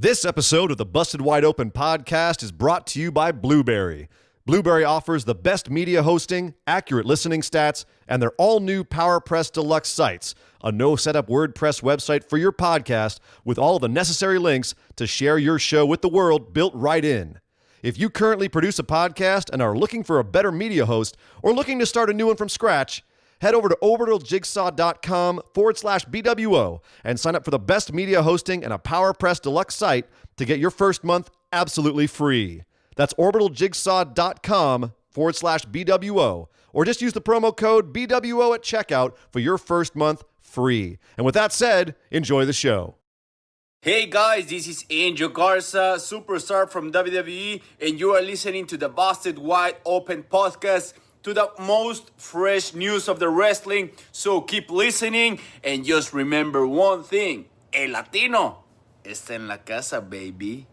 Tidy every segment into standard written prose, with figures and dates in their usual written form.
This episode of the Busted Wide Open podcast is brought to you by Blueberry. Blueberry offers the best media hosting, accurate listening stats, and their all-new PowerPress Deluxe sites, a no-setup WordPress website for your podcast with all the necessary links to share your show with the world built right in. If you currently produce a podcast and are looking for a better media host or looking to start a new one from scratch, head over to orbitaljigsaw.com/BWO and sign up for the best media hosting and a PowerPress Deluxe site to get your first month absolutely free. That's orbitaljigsaw.com/BWO, or just use the promo code BWO at checkout for your first month free. And with that said, enjoy the show. Hey guys, this is Angel Garza, superstar from WWE, and you are listening to the Busted Wide Open podcast, to the most fresh news of the wrestling. So keep listening and just remember one thing: el Latino está en la casa, baby.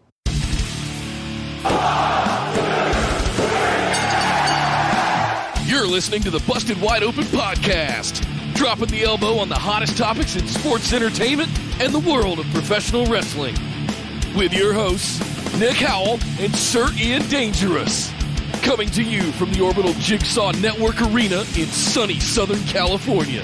You're listening to the Busted Wide Open podcast, dropping the elbow on the hottest topics in sports entertainment and the world of professional wrestling. With your hosts, Nick Howell and Sir Ian Dangerous. Coming to you from the Orbital Jigsaw Network Arena in sunny Southern California.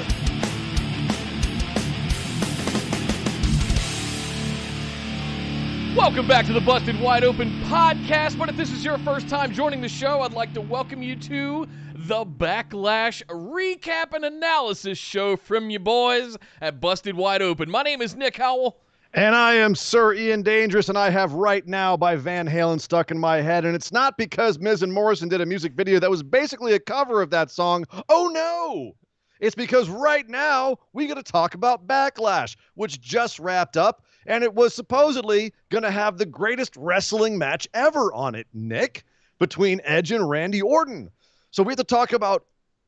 Welcome back to the Busted Wide Open podcast. But if this is your first time joining the show, I'd like to welcome you to the Backlash Recap and Analysis Show from you boys at Busted Wide Open. My name is Nick Howell. And I am Sir Ian Dangerous, and I have Right Now by Van Halen stuck in my head. And it's not because Miz and Morrison did a music video that was basically a cover of that song. Oh, no! It's because right now we got to talk about Backlash, which just wrapped up, and it was supposedly going to have the greatest wrestling match ever on it, Nick, between Edge and Randy Orton. So we have to talk about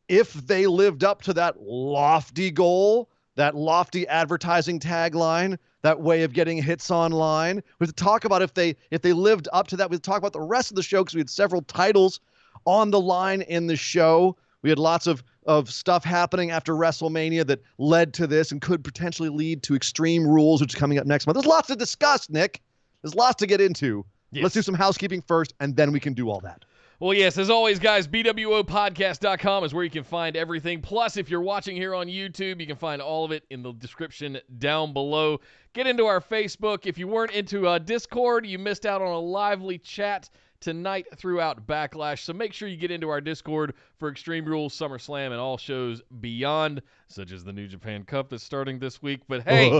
if they lived up to that lofty goal, that lofty advertising tagline, that way of getting hits online. We have to talk about if they lived up to that. We have to talk about the rest of the show because we had several titles on the line in the show. We had lots of stuff happening after WrestleMania that led to this and could potentially lead to Extreme Rules, which is coming up next month. There's lots to discuss, Nick. There's lots to get into. Yes. Let's do some housekeeping first, and then we can do all that. Well, yes, as always, guys, BWOpodcast.com is where you can find everything. Plus, if you're watching here on YouTube, you can find all of it in the description down below. Get into our Facebook. If you weren't into Discord, you missed out on a lively chat tonight throughout Backlash. So make sure you get into our Discord for Extreme Rules, SummerSlam, and all shows beyond, such as the New Japan Cup that's starting this week. But hey,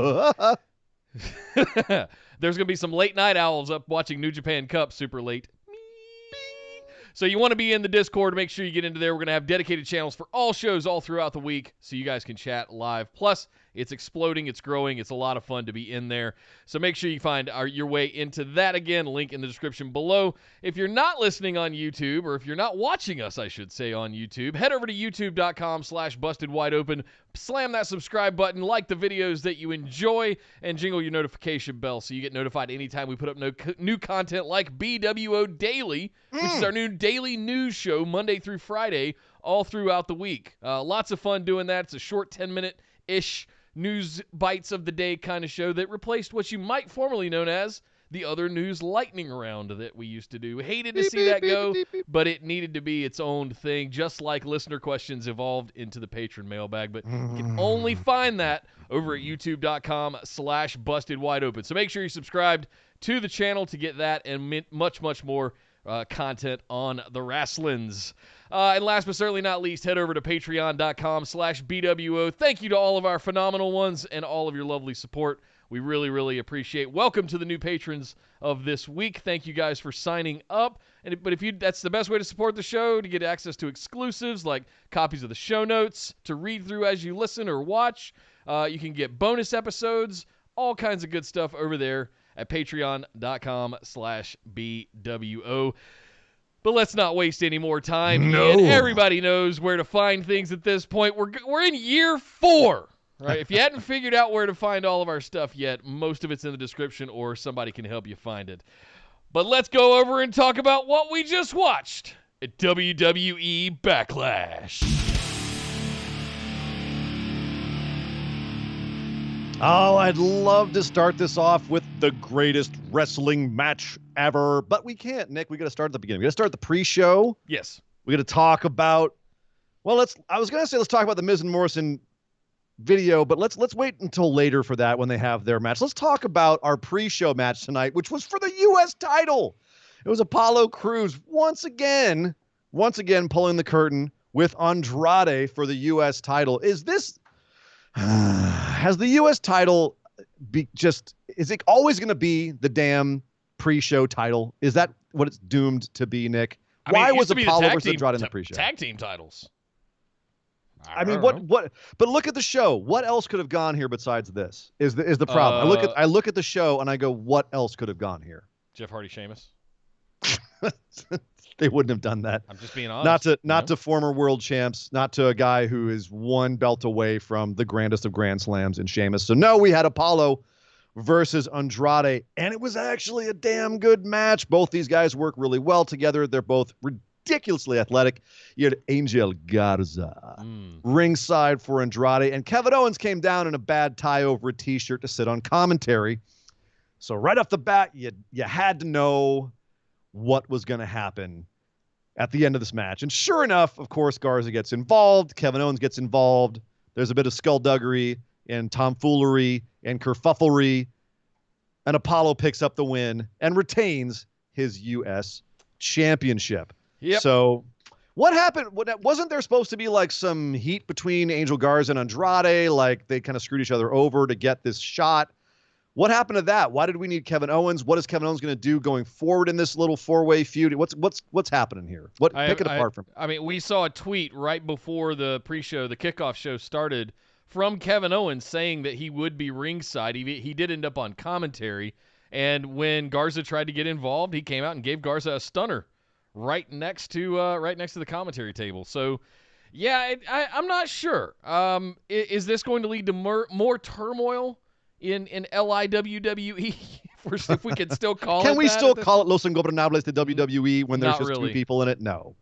there's going to be some late night owls up watching New Japan Cup super late. So you want to be in the Discord, make sure you get into there. We're going to have dedicated channels for all shows all throughout the week so you guys can chat live. Plus, it's exploding, it's growing, it's a lot of fun to be in there. So make sure you find your way into that. Again, link in the description below. If you're not listening on YouTube, or if you're not watching us, I should say, on YouTube, head over to youtube.com/bustedwideopen. Slam that subscribe button, like the videos that you enjoy, and jingle your notification bell so you get notified anytime we put up new content like BWO Daily, which is our new daily news show Monday through Friday all throughout the week. Lots of fun doing that. It's a short 10-minute-ish news bites of the day kind of show that replaced what you might formerly known as the other news lightning round that we used to do. Hated to see that go, but it needed to be its own thing, just like listener questions evolved into the patron mailbag. But you can only find that over at youtube.com/bustedwideopen. So make sure you're subscribed to the channel to get that and much, much more content on the wrestlings. And last but certainly not least, head over to patreon.com/BWO. Thank you to all of our phenomenal ones and all of your lovely support. We really, really appreciate. Welcome to the new patrons of this week. Thank you guys for signing up. But that's the best way to support the show, to get access to exclusives like copies of the show notes to read through as you listen or watch. You can get bonus episodes, all kinds of good stuff over there at patreon.com/BWO. But let's not waste any more time. No. And everybody knows where to find things at this point. We're in year 4. Right? If you hadn't figured out where to find all of our stuff yet, most of it's in the description or somebody can help you find it. But let's go over and talk about what we just watched at WWE Backlash. Oh, I'd love to start this off with the greatest wrestling match ever, but we can't, Nick. We got to start at the beginning. We got to start the pre-show. Yes. We got to talk about. Well, I was gonna say let's talk about the Miz and Morrison video, but let's wait until later for that when they have their match. Let's talk about our pre-show match tonight, which was for the U.S. title. It was Apollo Crews once again pulling the curtain with Andrade for the U.S. title. Is this has the U.S. title is it always going to be the damn pre-show title? Is that what it's doomed to be, Nick? Why was Apollo versus Andrade in the pre-show? Tag team titles. I mean, what? But look at the show. What else could have gone here besides this? Is the problem? I look at the show and I go, what else could have gone here? Jeff Hardy, Sheamus. They wouldn't have done that. I'm just being honest. Not to former world champs, not to a guy who is one belt away from the grandest of Grand Slams in Sheamus. So no, we had Apollo versus Andrade, and it was actually a damn good match. Both these guys work really well together. They're both ridiculously athletic. You had Angel Garza ringside for Andrade, and Kevin Owens came down in a bad tie over a t-shirt to sit on commentary. So right off the bat, you had to know what was going to happen at the end of this match. And sure enough, of course, Garza gets involved. Kevin Owens gets involved. There's a bit of skullduggery and tomfoolery and kerfufflery. And Apollo picks up the win and retains his U.S. championship. Yep. So what happened? Wasn't there supposed to be like some heat between Angel Garza and Andrade? Like they kind of screwed each other over to get this shot. What happened to that? Why did we need Kevin Owens? What is Kevin Owens going to do going forward in this little four-way feud? What's happening here? Pick it apart from. I mean, we saw a tweet right before the pre-show, the kickoff show started, from Kevin Owens saying that he would be ringside. He did end up on commentary, and when Garza tried to get involved, he came out and gave Garza a stunner right next to the commentary table. So, yeah, I'm not sure. Is this going to lead to more turmoil in LIWWE, if we could still call it? Can we still call it Los Ingobernables de WWE when there's Not just really. two people in it? No.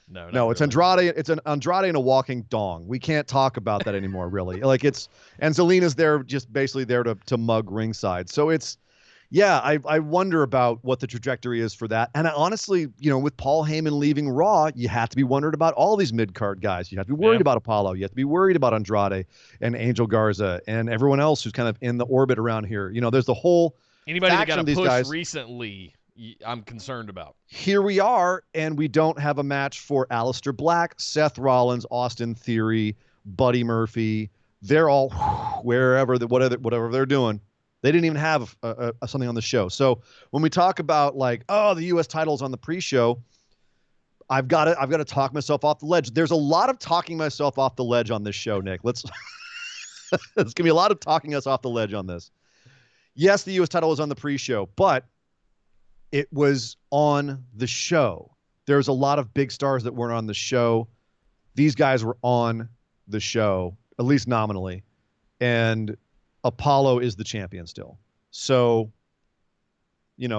No, It's Andrade. It's an Andrade and a walking dong. We can't talk about that anymore, really. And Zelina's there, just basically there to mug ringside. So it's, yeah, I wonder about what the trajectory is for that. And I honestly, with Paul Heyman leaving Raw, you have to be wondering about all these mid-card guys. You have to be worried about Apollo. You have to be worried about Andrade and Angel Garza and everyone else who's kind of in the orbit around here. There's the whole anybody that got a these push guys recently, I'm concerned about. Here we are, and we don't have a match for Aleister Black, Seth Rollins, Austin Theory, Buddy Murphy. They're all whatever they're doing. They didn't even have something on the show. So when we talk about the U.S. title's on the pre-show, I've got to talk myself off the ledge. There's a lot of talking myself off the ledge on this show, Nick. It's gonna be a lot of talking us off the ledge on this. Yes, the U.S. title was on the pre-show, but it was on the show. There's a lot of big stars that weren't on the show. These guys were on the show, at least nominally, and Apollo is the champion still. So,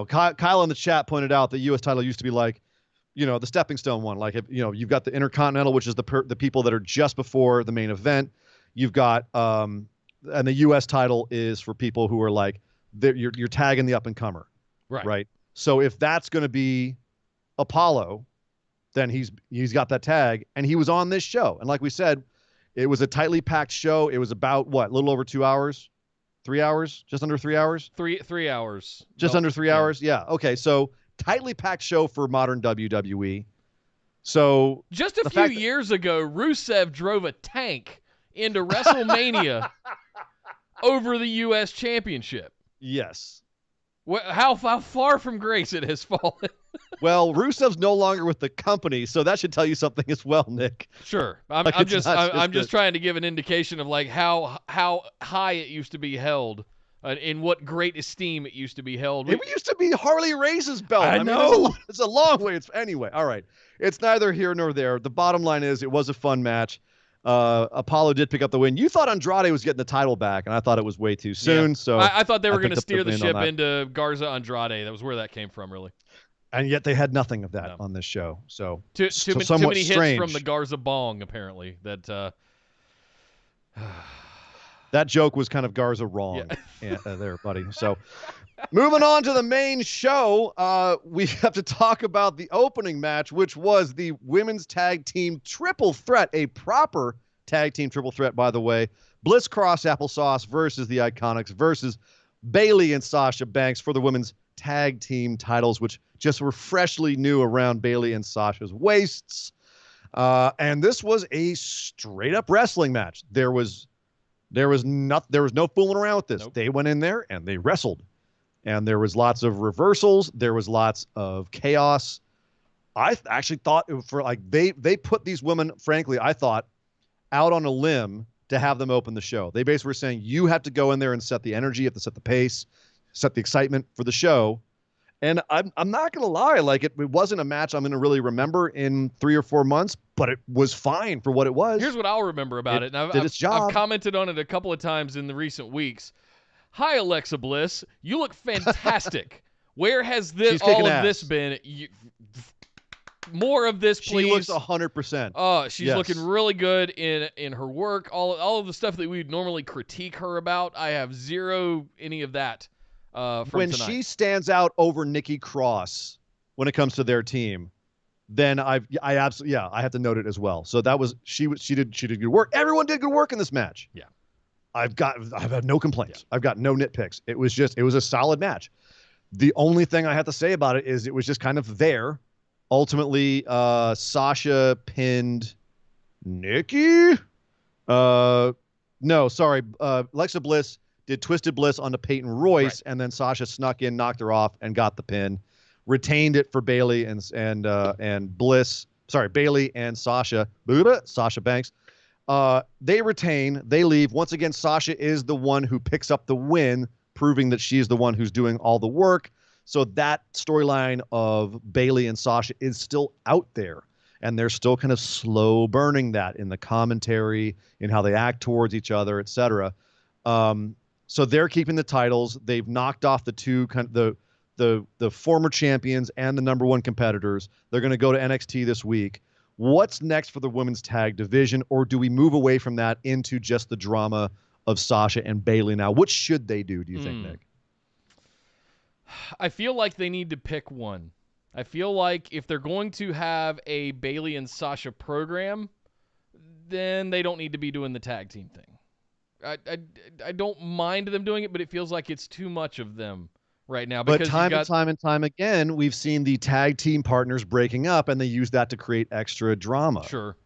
Kyle in the chat pointed out the U.S. title used to be the stepping stone one. You've got the Intercontinental, which is the people that are just before the main event. You've got, and the U.S. title is for people who are you're tagging the up and comer, right? So if that's going to be Apollo, then he's got that tag, and he was on this show. And like we said, it was a tightly packed show. It was about a little over 2 hours. 3 hours? Just under 3 hours? 3 hours. Just under 3 hours? Yeah. Okay. So tightly packed show for modern WWE. So just a few years ago, Rusev drove a tank into WrestleMania over the U.S. Championship. Yes. How far from grace it has fallen. Well, Rusev's no longer with the company, so that should tell you something as well, Nick. Sure, I'm just trying to give an indication of how high it used to be held, in what great esteem it used to be held. It used to be Harley Race's belt. I know. It's a long way. Anyway. All right. It's neither here nor there. The bottom line is it was a fun match. Apollo did pick up the win. You thought Andrade was getting the title back, and I thought it was way too soon. Yeah. So I thought they were going to steer the ship into Garza Andrade. That was where that came from, really. And yet they had nothing of that on this show. So too many strange. hits from the Garza bong, apparently. That That joke was kind of Garza wrong Yeah. there, buddy. So moving on to the main show, we have to talk about the opening match, which was the women's tag team triple threat, a proper tag team triple threat, by the way. Bliss Cross Applesauce versus the Iconics versus Bayley and Sasha Banks for the women's tag team titles, which just were freshly new around Bayley and Sasha's waists. And this was a straight up wrestling match. There was no fooling around with this. Nope. They went in there and they wrestled. And there was lots of reversals. There was lots of chaos. I actually thought they put these women, frankly, I thought, out on a limb to have them open the show. They basically were saying, you have to go in there and set the energy, you have to set the pace, set the excitement for the show. And I'm not going to lie, like it wasn't a match I'm going to really remember in 3 or 4 months, but it was fine for what it was. Here's what I'll remember about it. And did its job. I've commented on it a couple of times in the recent weeks. Hi, Alexa Bliss. You look fantastic. Where has all of this been? More of this, please. She looks 100%. Oh, she's looking really good in her work. All of the stuff that we would normally critique her about, I have zero any of that from when tonight. She stands out over Nikki Cross when it comes to their team, then I absolutely I have to note it as well. So that was she did good work. Everyone did good work in this match. Yeah. I've had no complaints. Yeah. I've got no nitpicks. It was a solid match. The only thing I have to say about it is it was just kind of there. Ultimately, Sasha pinned Nikki. No, sorry. Alexa Bliss did Twisted Bliss onto Peyton Royce, right. And then Sasha snuck in, knocked her off, and got the pin. Retained it for Bayley and Bliss. Sorry, Bayley and Sasha Banks. They retain. They leave. Once again, Sasha is the one who picks up the win, proving that she's the one who's doing all the work. So that storyline of Bayley and Sasha is still out there, and they're still kind of slow burning that in the commentary, in how they act towards each other, etc. So they're keeping the titles. They've knocked off the two the former champions and the number one competitors. They're going to go to NXT this week. What's next for the women's tag division, or do we move away from that into just the drama of Sasha and Bayley now? What should they do you think, Nick? I feel like they need to pick one. I feel like if they're going to have a Bayley and Sasha program, then they don't need to be doing the tag team thing. I don't mind them doing it, but it feels like it's too much of them right now. But time and time again, we've seen the tag team partners breaking up, and they use that to create extra drama. Sure.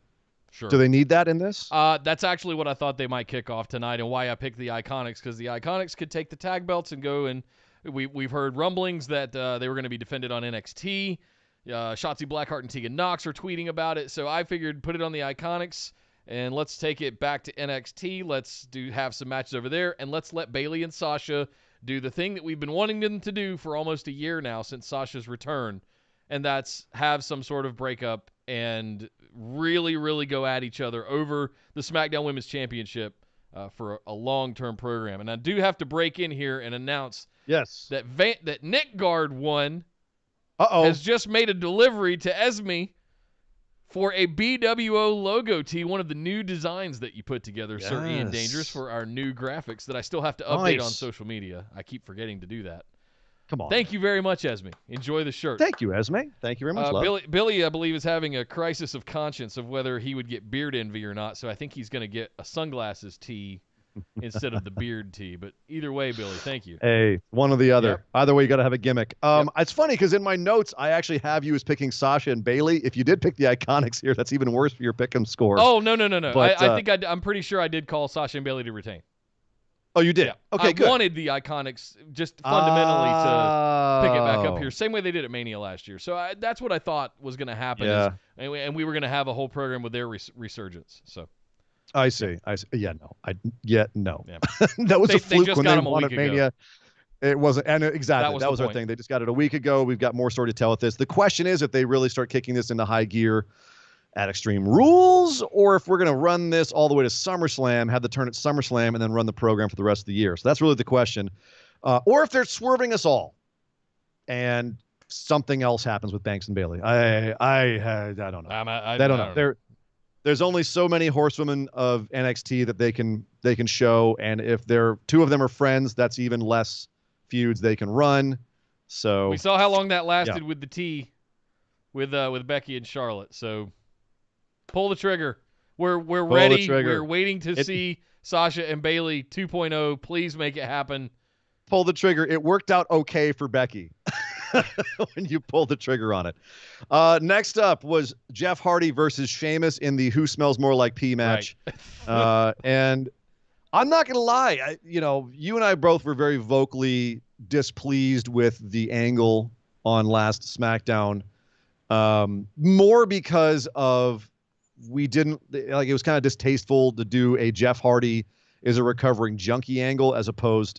Do they need that in this? That's actually what I thought they might kick off tonight, and why I picked the Iconics, because the Iconics could take the tag belts and go, and we've heard rumblings that they were going to be defended on NXT. Shotzi Blackheart and Tegan Nox are tweeting about it, so I figured put it on the Iconics, and let's take it back to NXT. Let's have some matches over there, and let's let Bayley and Sasha do the thing that we've been wanting them to do for almost a year now since Sasha's return, and that's have some sort of breakup and really, really go at each other over the SmackDown Women's Championship for a long-term program. And I do have to break in here and announce that Nick Guard one has just made a delivery to Esme for a BWO logo tee, one of the new designs that you put together, Sir Ian Dangerous, for our new graphics that I still have to update on social media. I keep forgetting to do that. Come on. Thank you very much, Esme. Enjoy the shirt. Thank you, Esme. Thank you very much, love. Billy, I believe, is having a crisis of conscience of whether he would get beard envy or not, so I think he's going to get a sunglasses tee instead of the beard tee. But either way, Billy, thank you. Hey, one or the other. Yep. Either way, you got to have a gimmick. It's funny because in my notes, I actually have you as picking Sasha and Bayley. If you did pick the Iconics here, that's even worse for your pick 'em score. Oh, no. But, I think I'm pretty sure I did call Sasha and Bayley to retain. Oh, you did? Yeah. Okay, good. I wanted the Iconics just fundamentally to pick it back up here, same way they did at Mania last year. So that's what I thought was going to happen. Yeah. And we were going to have a whole program with their resurgence. So I see. Yeah, no. No. Yeah. That was a fluke just when got they them a won week at Mania. ago. It wasn't, and exactly that was our thing. They just got it a week ago. We've got more story to tell with this. The question is if they really start kicking this into high gear at Extreme Rules, or if we're going to run this all the way to SummerSlam, have the turn at SummerSlam, and then run the program for the rest of the year. So that's really the question. Or if they're swerving us all, and something else happens with Banks and Bayley. I don't know. I don't know. there's only so many horsewomen of NXT that they can show, and if two of them are friends, that's even less feuds they can run. So we saw how long that lasted with the T, with Becky and Charlotte. So pull the trigger. We're ready. We're waiting to see Sasha and Bayley 2.0. Please make it happen. Pull the trigger. It worked out okay for Becky when you pulled the trigger on it. Next up was Jeff Hardy versus Sheamus in the Who Smells More Like Pee match. Right. And I'm not going to lie. You and I both were very vocally displeased with the angle on last SmackDown. More because of it was kind of distasteful to do a Jeff Hardy is a recovering junkie angle as opposed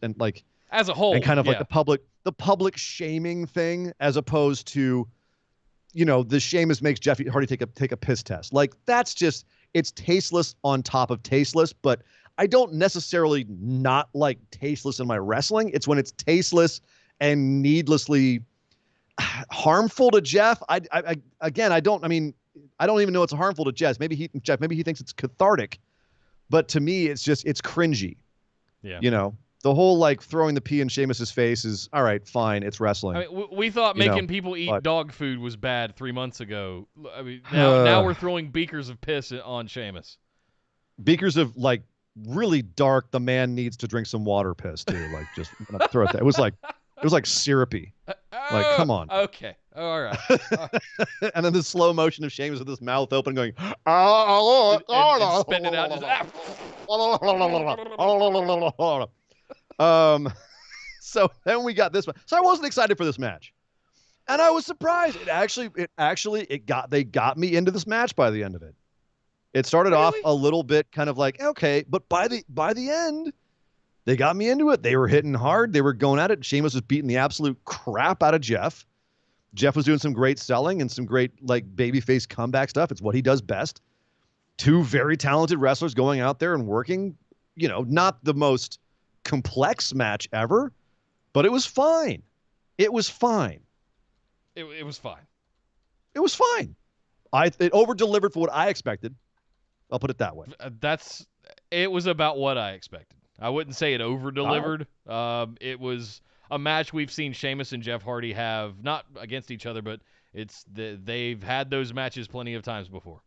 as a whole, and kind of like the public shaming thing, as opposed to, the Sheamus makes Jeff Hardy take a piss test. Like, that's just, it's tasteless on top of tasteless. But I don't necessarily not like tasteless in my wrestling. It's when it's tasteless and needlessly harmful to Jeff. I don't even know it's harmful to Jeff. Maybe he thinks it's cathartic, but to me, it's cringy. Yeah. The whole throwing the pee in Sheamus's face is all right, fine. It's wrestling. I mean, we thought making people eat dog food was bad 3 months ago. I mean, now we're throwing beakers of piss on Sheamus. Beakers of really dark. The man needs to drink some water piss too. Just throw it there. It was like syrupy. Come on. Okay. All right. And then the slow motion of Sheamus with his mouth open, going, and spitting it out. So then we got this one. So I wasn't excited for this match, and I was surprised. They got me into this match by the end of it. It started off a little bit kind of okay, but by the end, they got me into it. They were hitting hard. They were going at it. Sheamus was beating the absolute crap out of Jeff. Jeff was doing some great selling and some great babyface comeback stuff. It's what he does best. Two very talented wrestlers going out there and working, not the most complex match ever, but it was fine. It was fine. It was fine. It was fine. It over-delivered for what I expected. I'll put it that way. It was about what I expected. I wouldn't say it over-delivered. It was a match we've seen Sheamus and Jeff Hardy have, not against each other, but they've had those matches plenty of times before.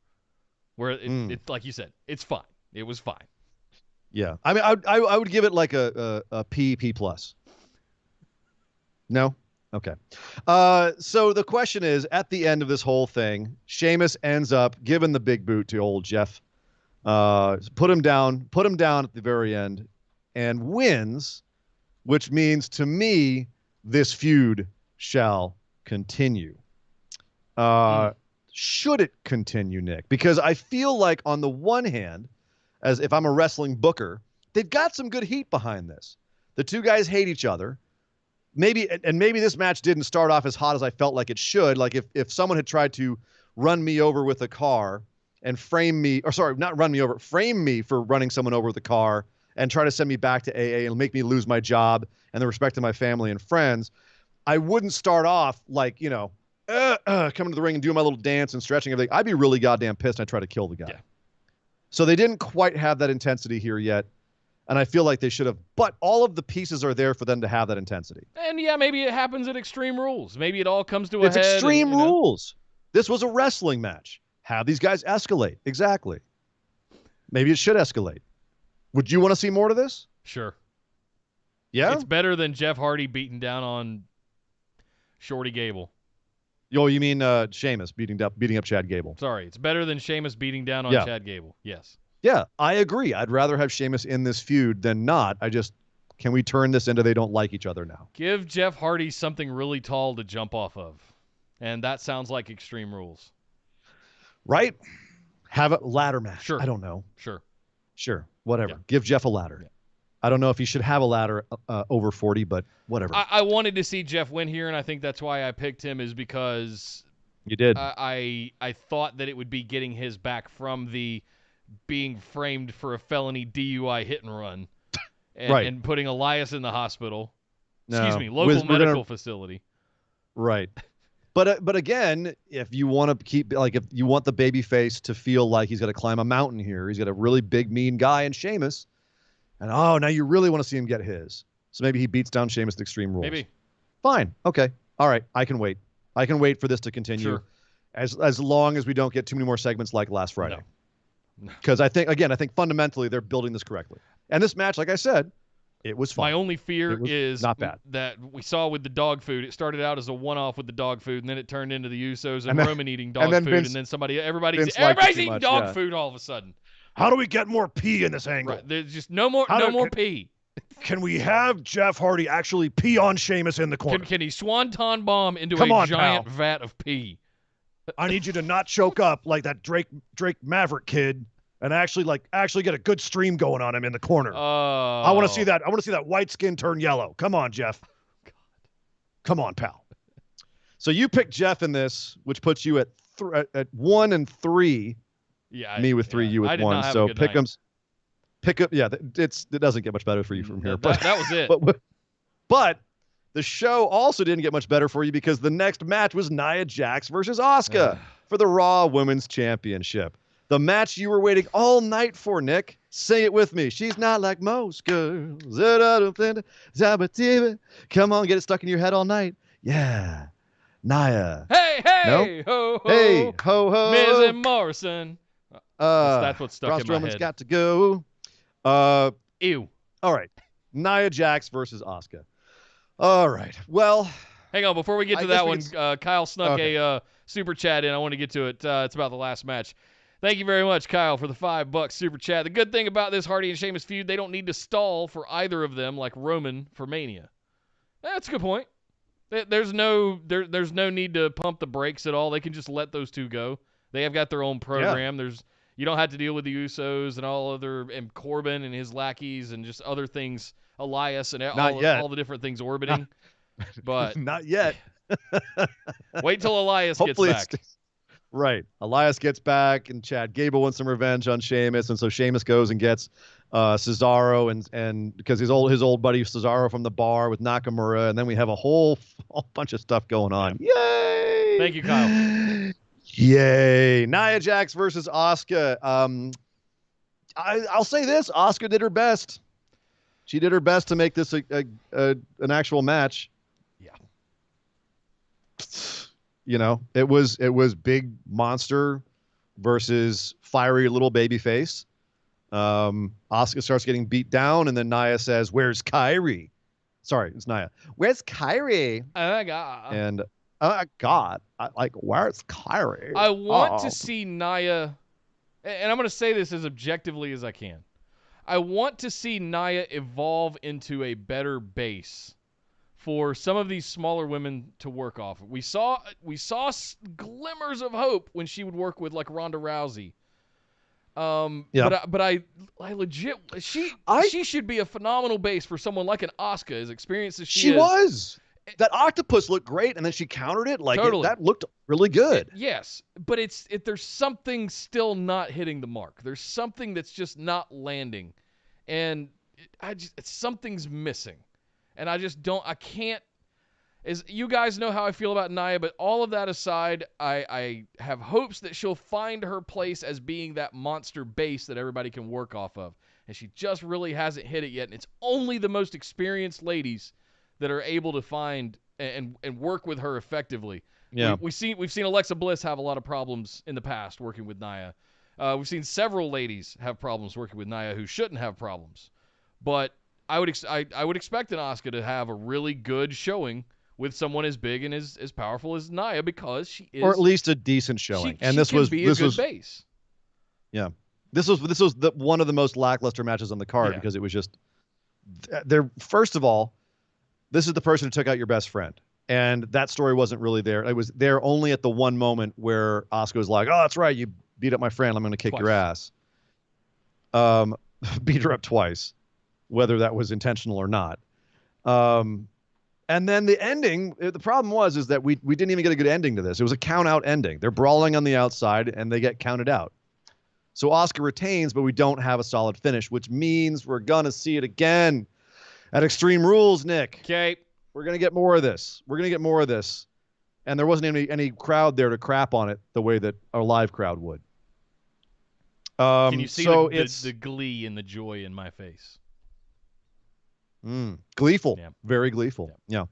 Where it's like you said, it's fine. It was fine. Yeah, I mean, I would give it a P plus. No? Okay. So the question is, at the end of this whole thing, Sheamus ends up giving the big boot to old Jeff. Put him down at the very end, and wins, which means to me, this feud shall continue. Should it continue, Nick? Because I feel like on the one hand, as if I'm a wrestling booker, they've got some good heat behind this. The two guys hate each other. Maybe this match didn't start off as hot as I felt like it should. Like if someone had tried to run me over with a car and frame me for running someone over with a car and try to send me back to AA and make me lose my job and the respect of my family and friends, I wouldn't start off coming to the ring and doing my little dance and stretching everything. I'd be really goddamn pissed and I'd try to kill the guy. Yeah. So they didn't quite have that intensity here yet. And I feel like they should have. But all of the pieces are there for them to have that intensity. And yeah, maybe it happens at Extreme Rules. Maybe it all comes to a head. It's Extreme Rules. This was a wrestling match. Have these guys escalate. Exactly. Maybe it should escalate. Would you want to see more to this? Sure. Yeah? It's better than Jeff Hardy beating down on Shorty Gable. Oh, you mean Sheamus beating up Chad Gable? Sorry, it's better than Sheamus beating down on Chad Gable. Yes. Yeah, I agree. I'd rather have Sheamus in this feud than not. Can we turn this into they don't like each other now? Give Jeff Hardy something really tall to jump off of. And that sounds like Extreme Rules. Right? Have a ladder match. Sure. I don't know. Sure. Whatever. Yeah. Give Jeff a ladder. Yeah. I don't know if he should have a ladder over 40, but whatever. I wanted to see Jeff win here, and I think that's why I picked him, is because you did. I thought that it would be getting his back from the being framed for a felony DUI hit and run and putting Elias in the hospital. Excuse me, local medical facility. Right. But again, if you want to keep if you want the baby face to feel like he's got to climb a mountain here, he's got a really big mean guy in Sheamus, and now you really want to see him get his. So maybe he beats down Sheamus at Extreme Rules. Maybe. Fine. Okay. All right. I can wait. I can wait for this to continue. Sure. As long as we don't get too many more segments like last Friday. No. Because I think fundamentally they're building this correctly. And this match, like I said, it was fun. My only fear is not bad. that we saw with the dog food. It started out as a one-off with the dog food, and then it turned into the Usos and Roman eating dog food, and then everybody's eating dog food all of a sudden. How do we get more pee in this angle? Right. There's just no more pee. Can we have Jeff Hardy actually pee on Sheamus in the corner? Can he swanton bomb into a giant vat of pee? I need you to not choke up like that Drake Maverick kid and actually get a good stream going on him in the corner. I want to see that. I want to see that white skin turn yellow. Come on, Jeff. God. Come on, pal. So you picked Jeff in this, which puts you at 1 and 3. Yeah. Me with 3, you with 1. So Pick'em's. Yeah, it doesn't get much better for you from here. That was it. But the show also didn't get much better for you because the next match was Nia Jax versus Asuka for the Raw Women's Championship. The match you were waiting all night for, Nick. Say it with me. She's not like most girls. Come on, get it stuck in your head all night. Yeah. Nia. Hey, no? ho, ho. Hey, ho, ho. Miz and Morrison. That's what's stuck in my Roman's head. got to go. Ew. All right. Nia Jax versus Asuka. All right. Well, hang on. Before we get to that one, Kyle snuck a super chat in. I want to get to it. It's about the last match. Thank you very much, Kyle, for the $5 super chat. The good thing about this Hardy and Sheamus feud, they don't need to stall for either of them like Roman for Mania. That's a good point. There's no need to pump the brakes at all. They can just let those two go. They have got their own program. Yeah. You don't have to deal with the Usos and Corbin and his lackeys and just other things, Elias and all the different things orbiting. But not yet. Wait till Elias gets back. Right. Elias gets back, and Chad Gable wants some revenge on Sheamus, and so Sheamus goes and gets Cesaro and because his old buddy Cesaro from the bar with Nakamura, and then we have a whole bunch of stuff going on. Yay! Thank you, Kyle. Yay. Nia Jax versus Asuka. I'll say this. Asuka did her best. She did her best to make this an actual match. Yeah. You know, it was big monster versus fiery little baby face. Asuka starts getting beat down, and then Nia says, "Where's Kyrie?" Sorry, it's Nia. "Where's Kyrie?" Oh, God. And where's Kyrie? I want to see Nia, and I'm going to say this as objectively as I can. I want to see Nia evolve into a better base for some of these smaller women to work off. We saw glimmers of hope when she would work with like Ronda Rousey. But I legit she should be a phenomenal base for someone like an Asuka, as experienced as she is. Was. That octopus looked great, and then she countered it Totally. That looked really good. Yes, but there's something still not hitting the mark. There's something that's just not landing, and something's missing, and I can't. As you guys know how I feel about Nia, but all of that aside, I have hopes that she'll find her place as being that monster base that everybody can work off of, and she just really hasn't hit it yet. And it's only the most experienced ladies that are able to find and work with her effectively. Yeah. We've seen Alexa Bliss have a lot of problems in the past working with Nia. We've seen several ladies have problems working with Nia who shouldn't have problems. But I would expect an Asuka to have a really good showing with someone as big and as powerful as Nia, because she is, or at least a decent showing. This was a good base. Yeah. This was one of the most lackluster matches on the card because it was just there. First of all, this is the person who took out your best friend. And that story wasn't really there. It was there only at the one moment where Asuka was like, "Oh, that's right. You beat up my friend. I'm going to kick your ass." Beat her up twice, whether that was intentional or not. And then the ending, the problem is that we didn't even get a good ending to this. It was a count out ending. They're brawling on the outside and they get counted out. So Asuka retains, but we don't have a solid finish, which means we're going to see it again at Extreme Rules, Nick. Okay. We're going to get more of this. and there wasn't any crowd there to crap on it the way that a live crowd would. Can you see so the glee and the joy in my face? Gleeful, Yeah. very gleeful. Yeah.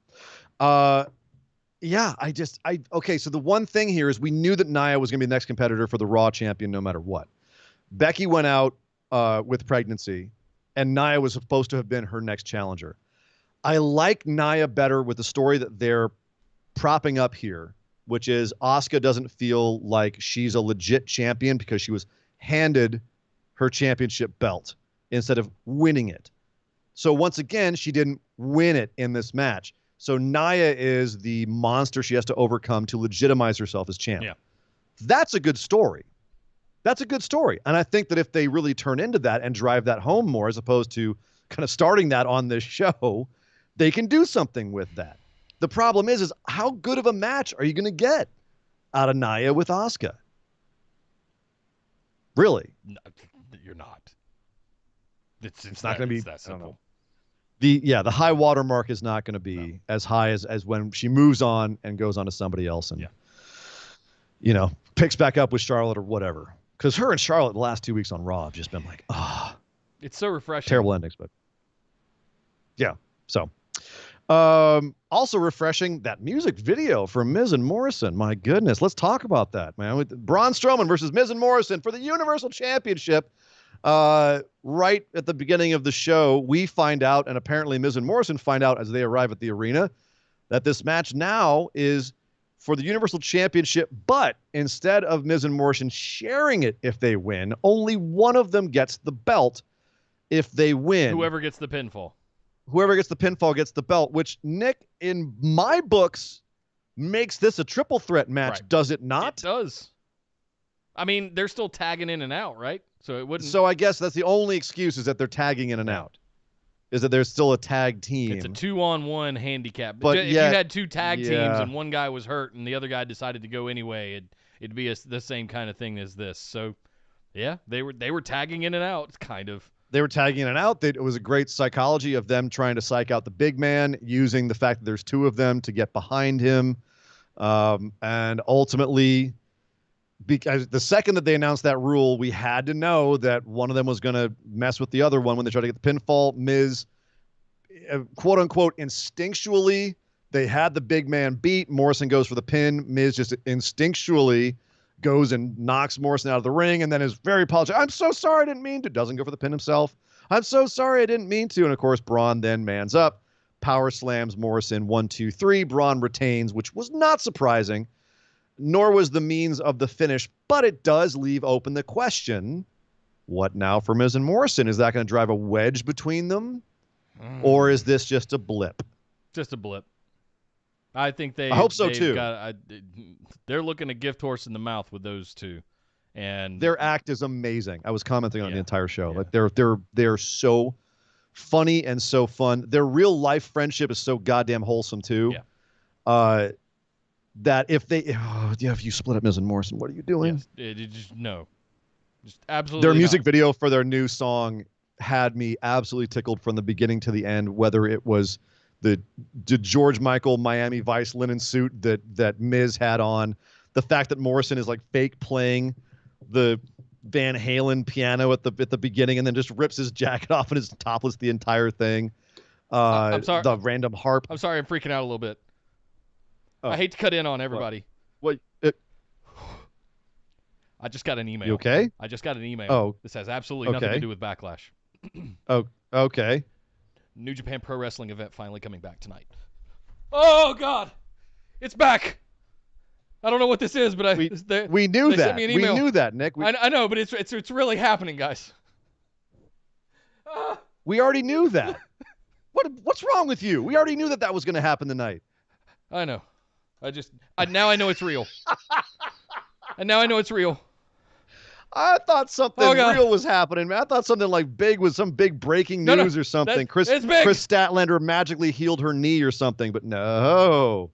Okay. So the one thing here is we knew that Nia was going to be the next competitor for the Raw champion, no matter what. Becky went out with pregnancy, and Nia was supposed to have been her next challenger. I like Nia better with the story that they're propping up here, which is Asuka doesn't feel like she's a legit champion because she was handed her championship belt instead of winning it. So once again, she didn't win it in this match. So Nia is the monster she has to overcome to legitimize herself as champ. Yeah. That's a good story. That's a good story. And I think that if they really turn into that and drive that home more, as opposed to kind of starting that on this show, they can do something with that. The problem is how good of a match are you going to get out of Nia with Asuka? Really? No, you're not. It's not going to be that simple. The high water mark is not going to be as high as when she moves on and goes on to somebody else and picks back up with Charlotte or whatever. Because her and Charlotte the last 2 weeks on Raw have just been like, it's so refreshing. Terrible endings, but yeah. So also refreshing, that music video for Miz and Morrison. My goodness, let's talk about that, man. With Braun Strowman versus Miz and Morrison for the Universal Championship. Right at the beginning of the show, we find out, and apparently Miz and Morrison find out as they arrive at the arena, that this match now is for the Universal Championship, but instead of Miz and Morrison sharing it if they win, only one of them gets the belt if they win. Whoever gets the pinfall gets the belt, which, Nick, in my books, makes this a triple threat match, right. Does it not? It does. I mean, they're still tagging in and out, right? So it wouldn't. So I guess that's the only excuse, is that they're tagging in and out. Is that there's still a tag team. It's a 2-on-1 handicap. But if you had two tag teams and one guy was hurt and the other guy decided to go anyway, it'd be the same kind of thing as this. So, yeah, they were tagging in and out, kind of. They were tagging in and out. It was a great psychology of them trying to psych out the big man, using the fact that there's two of them to get behind him. And ultimately, because the second that they announced that rule, we had to know that one of them was going to mess with the other one when they tried to get the pinfall. Miz, quote unquote, instinctually, they had the big man beat. Morrison goes for the pin. Miz just instinctually goes and knocks Morrison out of the ring, and then is very apologetic. I'm so sorry, I didn't mean to. Doesn't go for the pin himself. I'm so sorry, I didn't mean to. And of course, Braun then mans up, power slams Morrison 1, 2, 3. Braun retains, which was not surprising, nor was the means of the finish, but it does leave open the question, what now for Miz and Morrison? Is that going to drive a wedge between them? Or is this just a blip? Just a blip. I think I hope so too. They're looking a gift horse in the mouth with those two, and their act is amazing. I was commenting on the entire show. Yeah. Like they're so funny and so fun. Their real life friendship is so goddamn wholesome too. Yeah. That if you split up Miz and Morrison, what are you doing? Yes, just absolutely. Their music video for their new song had me absolutely tickled from the beginning to the end. Whether it was the George Michael Miami Vice linen suit that Miz had on, the fact that Morrison is like fake playing the Van Halen piano at the beginning and then just rips his jacket off and is topless the entire thing. I'm sorry. The random harp. I'm sorry, I'm freaking out a little bit. I hate to cut in on everybody. What? I just got an email. You okay? I just got an email. Oh. This has absolutely nothing to do with Backlash. Oh, okay. New Japan Pro Wrestling event finally coming back tonight. Oh, God. It's back. I don't know what this is, but we knew that. Sent me an email. We knew that, Nick. I know, but it's really happening, guys. We already knew that. What's wrong with you? We already knew that was going to happen tonight. I know. Now I know it's real. And now I know it's real. I thought something real was happening, man. I thought something like big was some big breaking news or something. Chris Statlander magically healed her knee or something, but no.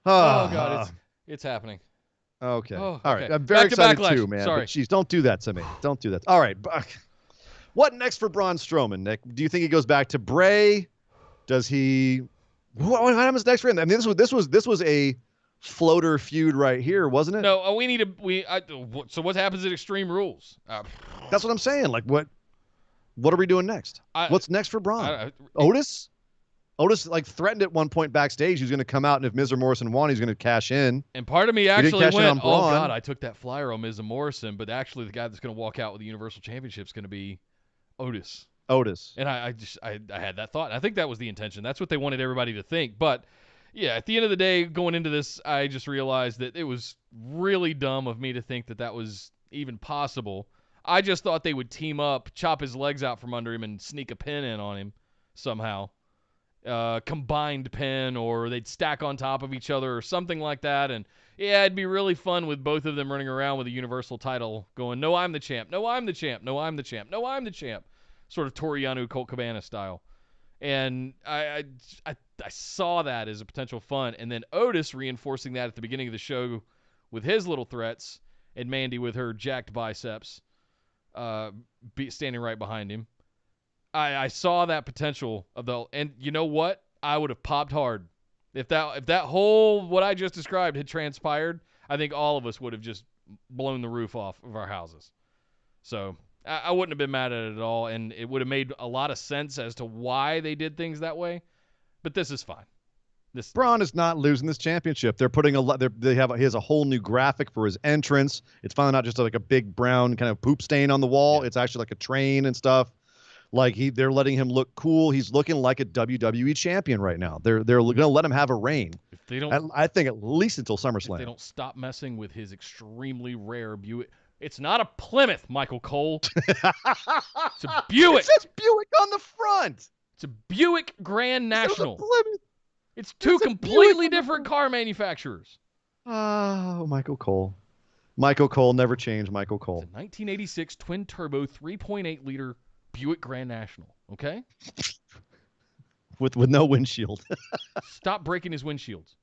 Oh God, it's happening. Okay. Oh, all right. okay. I'm very excited Backlash. too, man. Sorry. But geez, don't do that to me. Don't do that. All right. What next for Braun Strowman, Nick? Do you think he goes back to Bray? Does he? What happens next for him? I mean, this was a floater feud right here, wasn't it? No, we need to. So what happens at Extreme Rules? That's what I'm saying. Like, what are we doing next? What's next for Braun? Otis? Otis like threatened at one point backstage he's going to come out, and if Miz or Morrison won, he's going to cash in. And part of me actually went, "Oh God, I took that flyer on Miz and Morrison," but actually the guy that's going to walk out with the Universal Championship is going to be Otis. Otis. And I had that thought. I think that was the intention. That's what they wanted everybody to think. But yeah, at the end of the day, going into this, I just realized that it was really dumb of me to think that that was even possible. I just thought they would team up, chop his legs out from under him, and sneak a pin in on him somehow. Combined pin, or they'd stack on top of each other or something like that. And yeah, it'd be really fun with both of them running around with a Universal title going, "No, I'm the champ. No, I'm the champ. No, I'm the champ. No, I'm the champ." Sort of Toru Yano, Colt Cabana style. And I saw that as a potential fun. And then Otis reinforcing that at the beginning of the show with his little threats, and Mandy with her jacked biceps standing right behind him. I saw that potential and you know what? I would have popped hard. If that whole what I just described had transpired, I think all of us would have just blown the roof off of our houses. So I wouldn't have been mad at it at all, and it would have made a lot of sense as to why they did things that way. But this is fine. Braun is not losing this championship. They're putting he has a whole new graphic for his entrance. It's finally not just like a big brown kind of poop stain on the wall. Yeah. It's actually like a train and stuff. Like they're letting him look cool. He's looking like a WWE champion right now. They're going to let him have a reign. If they don't, I think at least until SummerSlam. If they don't stop messing with his extremely rare Buick. It's not a Plymouth, Michael Cole. It's a Buick. It says Buick on the front. It's a Buick Grand National. It's two completely different car manufacturers. Oh, Michael Cole. Michael Cole never changed. Michael Cole. It's a 1986 twin turbo 3.8 liter Buick Grand National, okay? With no windshield. Stop breaking his windshields.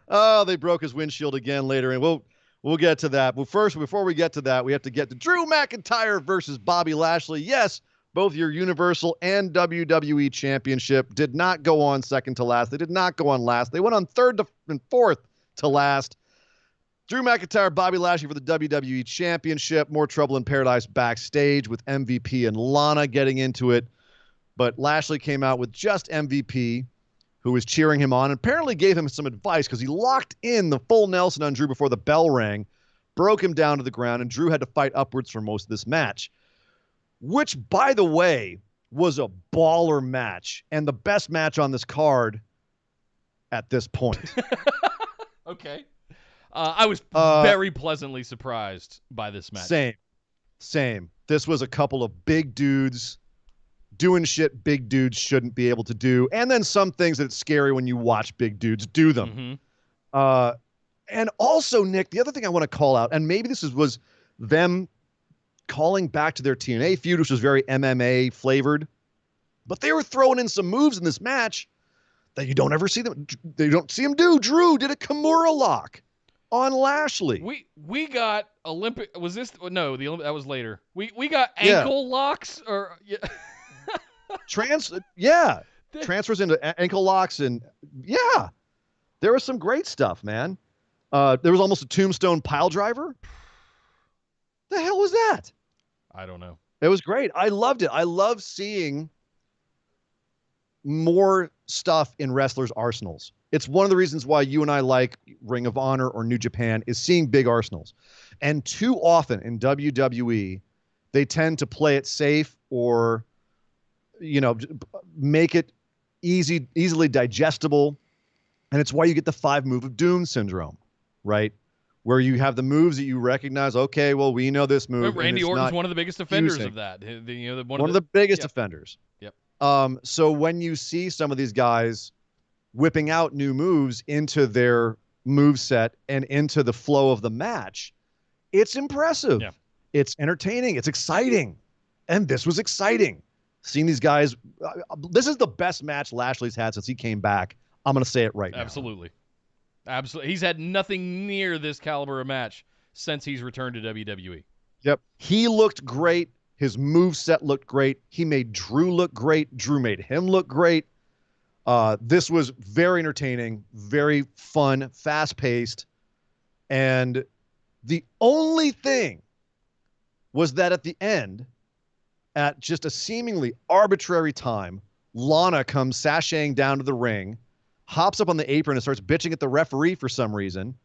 Oh, they broke his windshield again later, and we'll get to that. But first, before we get to that, we have to get to Drew McIntyre versus Bobby Lashley. Yes, both your Universal and WWE Championship did not go on second to last. They did not go on last. They went on third and fourth to last. Drew McIntyre, Bobby Lashley for the WWE Championship. More trouble in paradise backstage with MVP and Lana getting into it. But Lashley came out with just MVP, who was cheering him on, and apparently gave him some advice because he locked in the full Nelson on Drew before the bell rang, broke him down to the ground, and Drew had to fight upwards for most of this match, which, by the way, was a baller match and the best match on this card at this point. Okay. I was very pleasantly surprised by this match. Same. This was a couple of big dudes doing shit big dudes shouldn't be able to do, and then some things that it's scary when you watch big dudes do them. Mm-hmm. And also, Nick, the other thing I want to call out, and maybe this was them calling back to their TNA feud, which was very MMA flavored, but they were throwing in some moves in this match that you don't ever see them. They don't see them do. Drew did a Kimura lock on Lashley. We got Olympic. Was this no? That was later. We got ankle locks or yeah. Transfers into ankle locks, and yeah, there was some great stuff, man. There was almost a tombstone pile driver. The hell was that? I don't know. It was great. I loved it. I love seeing more stuff in wrestlers' arsenals. It's one of the reasons why you and I like Ring of Honor or New Japan is seeing big arsenals. And too often in WWE, they tend to play it safe or, make it easily digestible. And it's why you get the 5-move of doom syndrome, right? Where you have the moves that you recognize. Okay, well, we know this move. Randy Orton's one of the biggest offenders of that. One of the biggest offenders. Yep. So when you see some of these guys whipping out new moves into their move set and into the flow of the match, it's impressive. Yeah. It's entertaining. It's exciting. And this was exciting. Seeing these guys, this is the best match Lashley's had since he came back. I'm going to say it right now. Absolutely. He's had nothing near this caliber of match since he's returned to WWE. Yep. He looked great. His move set looked great. He made Drew look great. Drew made him look great. This was very entertaining, very fun, fast-paced, and the only thing was that at the end, at just a seemingly arbitrary time, Lana comes sashaying down to the ring, hops up on the apron and starts bitching at the referee for some reason,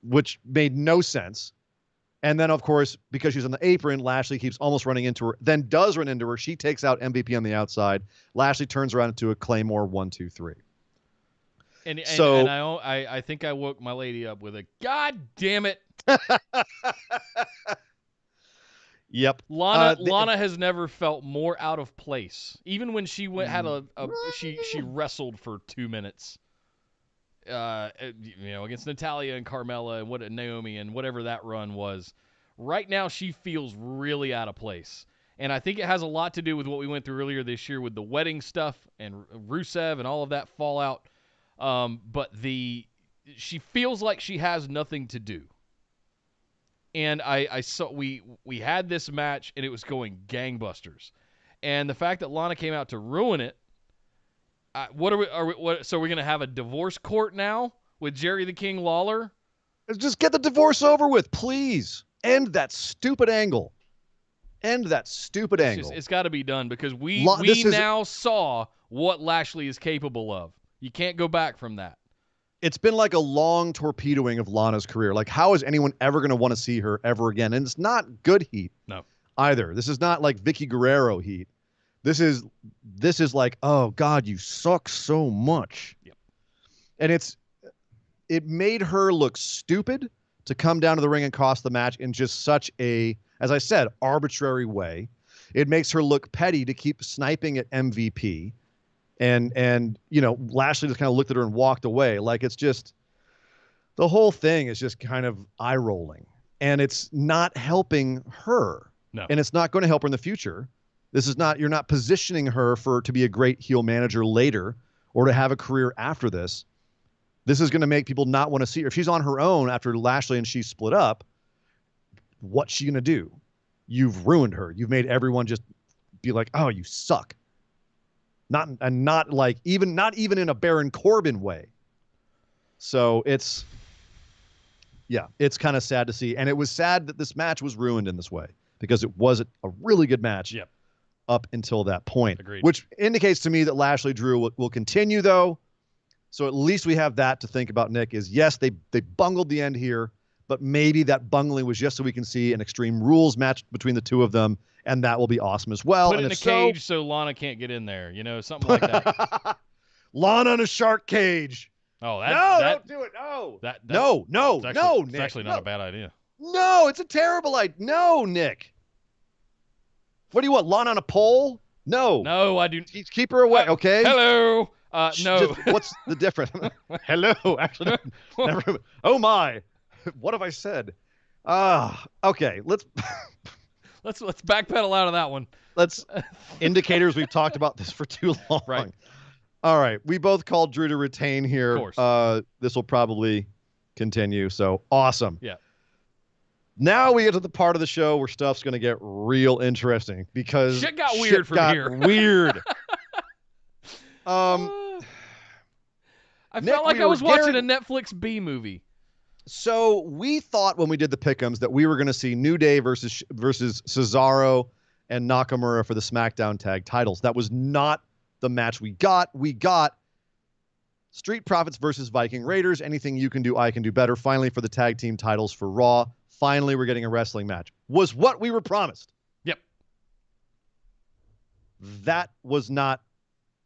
which made no sense. And then, of course, because she's on the apron, Lashley keeps almost running into her, then does run into her. She takes out MVP on the outside. Lashley turns around into a Claymore 1, 2, 3. And So I think I woke my lady up with a God damn it. Yep. Lana has never felt more out of place. Even when she she wrestled for 2 minutes. Against Natalya and Carmella and Naomi and whatever that run was. Right now, she feels really out of place. And I think it has a lot to do with what we went through earlier this year with the wedding stuff and Rusev and all of that fallout. But she feels like she has nothing to do. And I saw we had this match and it was going gangbusters. And the fact that Lana came out to ruin it. So we're gonna have a divorce court now with Jerry the King Lawler? Just get the divorce over with, please. End that stupid angle. It's got to be done because we now saw what Lashley is capable of. You can't go back from that. It's been like a long torpedoing of Lana's career. Like, how is anyone ever going to want to see her ever again? And it's not good heat. No. Either. This is not like Vicky Guerrero heat. This is like, oh God, you suck so much. Yep. And it made her look stupid to come down to the ring and cost the match in just such a, as I said, arbitrary way. It makes her look petty to keep sniping at MVP. And Lashley just kind of looked at her and walked away. Like, it's just, the whole thing is just kind of eye rolling. And it's not helping her. No. And it's not going to help her in the future. You're not positioning her to be a great heel manager later or to have a career after this. This is going to make people not want to see her. If she's on her own after Lashley and she split up, what's she going to do? You've ruined her. You've made everyone just be like, oh, you suck. Not even in a Baron Corbin way. So it's kind of sad to see. And it was sad that this match was ruined in this way because it wasn't a really good match. Yep. Up until that point. Agreed. Which indicates to me that Lashley Drew will continue, though. So at least we have that to think about, Nick, is yes, they bungled the end here, but maybe that bungling was just so we can see an Extreme Rules match between the two of them, and that will be awesome as well. Put it in a cage so Lana can't get in there, something like that. Lana in a shark cage. Oh, don't do it. No. It's actually not a bad idea. No, it's a terrible idea. No, Nick. What do you want, Lana on a pole? No. No, I do. Keep her away, okay? Hello. No. What's the difference? Hello. Actually, never. Oh my. What have I said? Okay. Let's backpedal out of that one. Indicators we've talked about this for too long. Right. All right. We both called Drew to retain here. Of course. This will probably continue. So awesome. Yeah. Now we get to the part of the show where stuff's going to get real interesting because shit got weird from here. Weird. I Nick, felt like I was watching a Netflix B movie. So we thought when we did the pick'ems that we were going to see New Day versus Cesaro and Nakamura for the SmackDown tag titles. That was not the match we got. We got Street Profits versus Viking Raiders. Anything you can do, I can do better. Finally, for the tag team titles for Raw. Finally, we're getting a wrestling match. Was what we were promised. Yep. That was not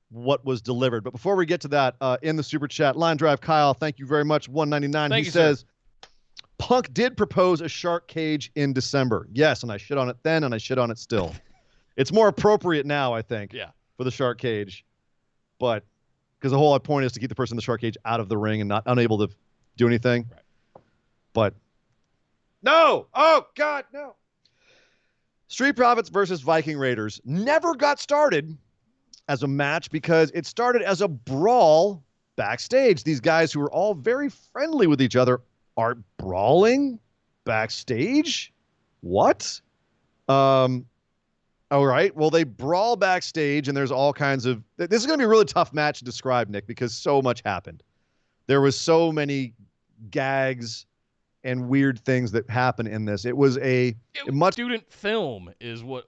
what was delivered. But before we get to that, in the Super Chat, Line Drive Kyle, thank you very much. $1.99. He says, Punk did propose a shark cage in December. Yes, and I shit on it then, and I shit on it still. It's more appropriate now, I think, for the shark cage. But because the whole point is to keep the person in the shark cage out of the ring and not unable to do anything. Right. But no! Oh, God, no. Street Profits versus Viking Raiders never got started as a match because it started as a brawl backstage. These guys who are all very friendly with each other are brawling backstage? What? I All right. Well, they brawl backstage, and there's all kinds of. This is going to be a really tough match to describe, Nick, because so much happened. There was so many gags and weird things that happen in this. It was a much student film is what.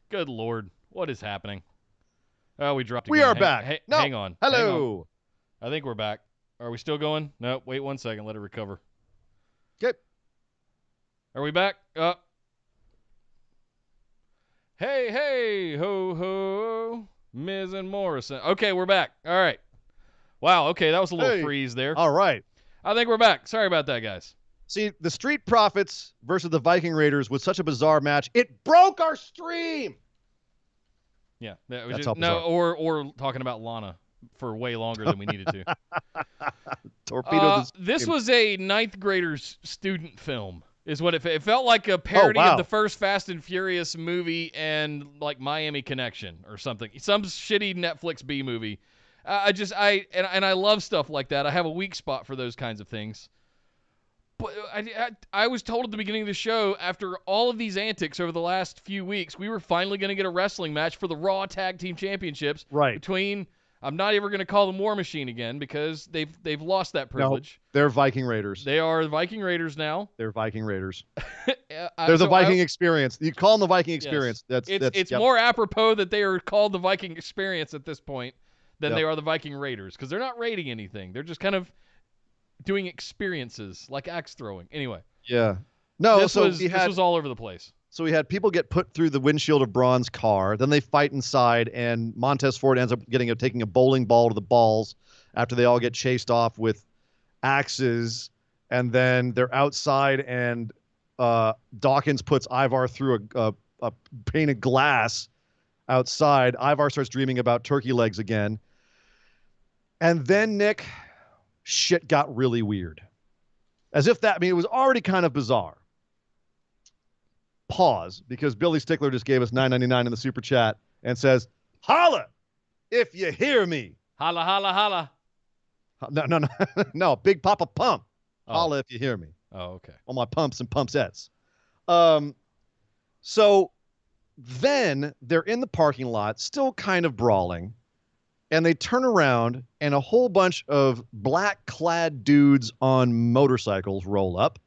Good Lord, what is happening? Oh, we dropped. We again. are back. No. Hang on. Hello. Hang on. I think we're back. Are we still going? No. Wait 1 second. Let it recover. Okay. Are we back? Hey, ho, ho, Miz and Morrison. Okay, we're back. All right. Wow, okay, that was a little freeze there. All right. I think we're back. Sorry about that, guys. See, the Street Profits versus the Viking Raiders was such a bizarre match. It broke our stream. Yeah. That was That's just, how bizarre. or talking about Lana for way longer than we needed to. Torpedo. This was a ninth grader's student film. Is what it felt like, a parody of the first Fast and Furious movie and like Miami Connection or something. Some shitty Netflix B movie. I love stuff like that. I have a weak spot for those kinds of things. But I was told at the beginning of the show, after all of these antics over the last few weeks, we were finally going to get a wrestling match for the Raw Tag Team Championships between. I'm not ever going to call them War Machine again because they've lost that privilege. No, they're Viking Raiders. They are the Viking Raiders now. They're Viking Raiders. They're the Viking Experience. You call them the Viking Experience. Yes. It's more apropos that they are called the Viking Experience at this point than they are the Viking Raiders, because they're not raiding anything. They're just kind of doing experiences like axe throwing. Anyway. Yeah. No, this was all over the place. So we had people get put through the windshield of Braun's car. Then they fight inside, and Montez Ford ends up taking a bowling ball to the balls after they all get chased off with axes. And then they're outside, and Dawkins puts Ivar through a pane of glass outside. Ivar starts dreaming about turkey legs again. And then, Nick, shit got really weird. As if it was already kind of bizarre. Pause, because Billy Stickler just gave us $9.99 in the super chat and says, "Holla if you hear me." Holla, holla, holla. No, no, Big Papa Pump. Holla if you hear me. Oh, okay. On my pumps and pumpsettes. So then they're in the parking lot, still kind of brawling, and they turn around, and a whole bunch of black-clad dudes on motorcycles roll up.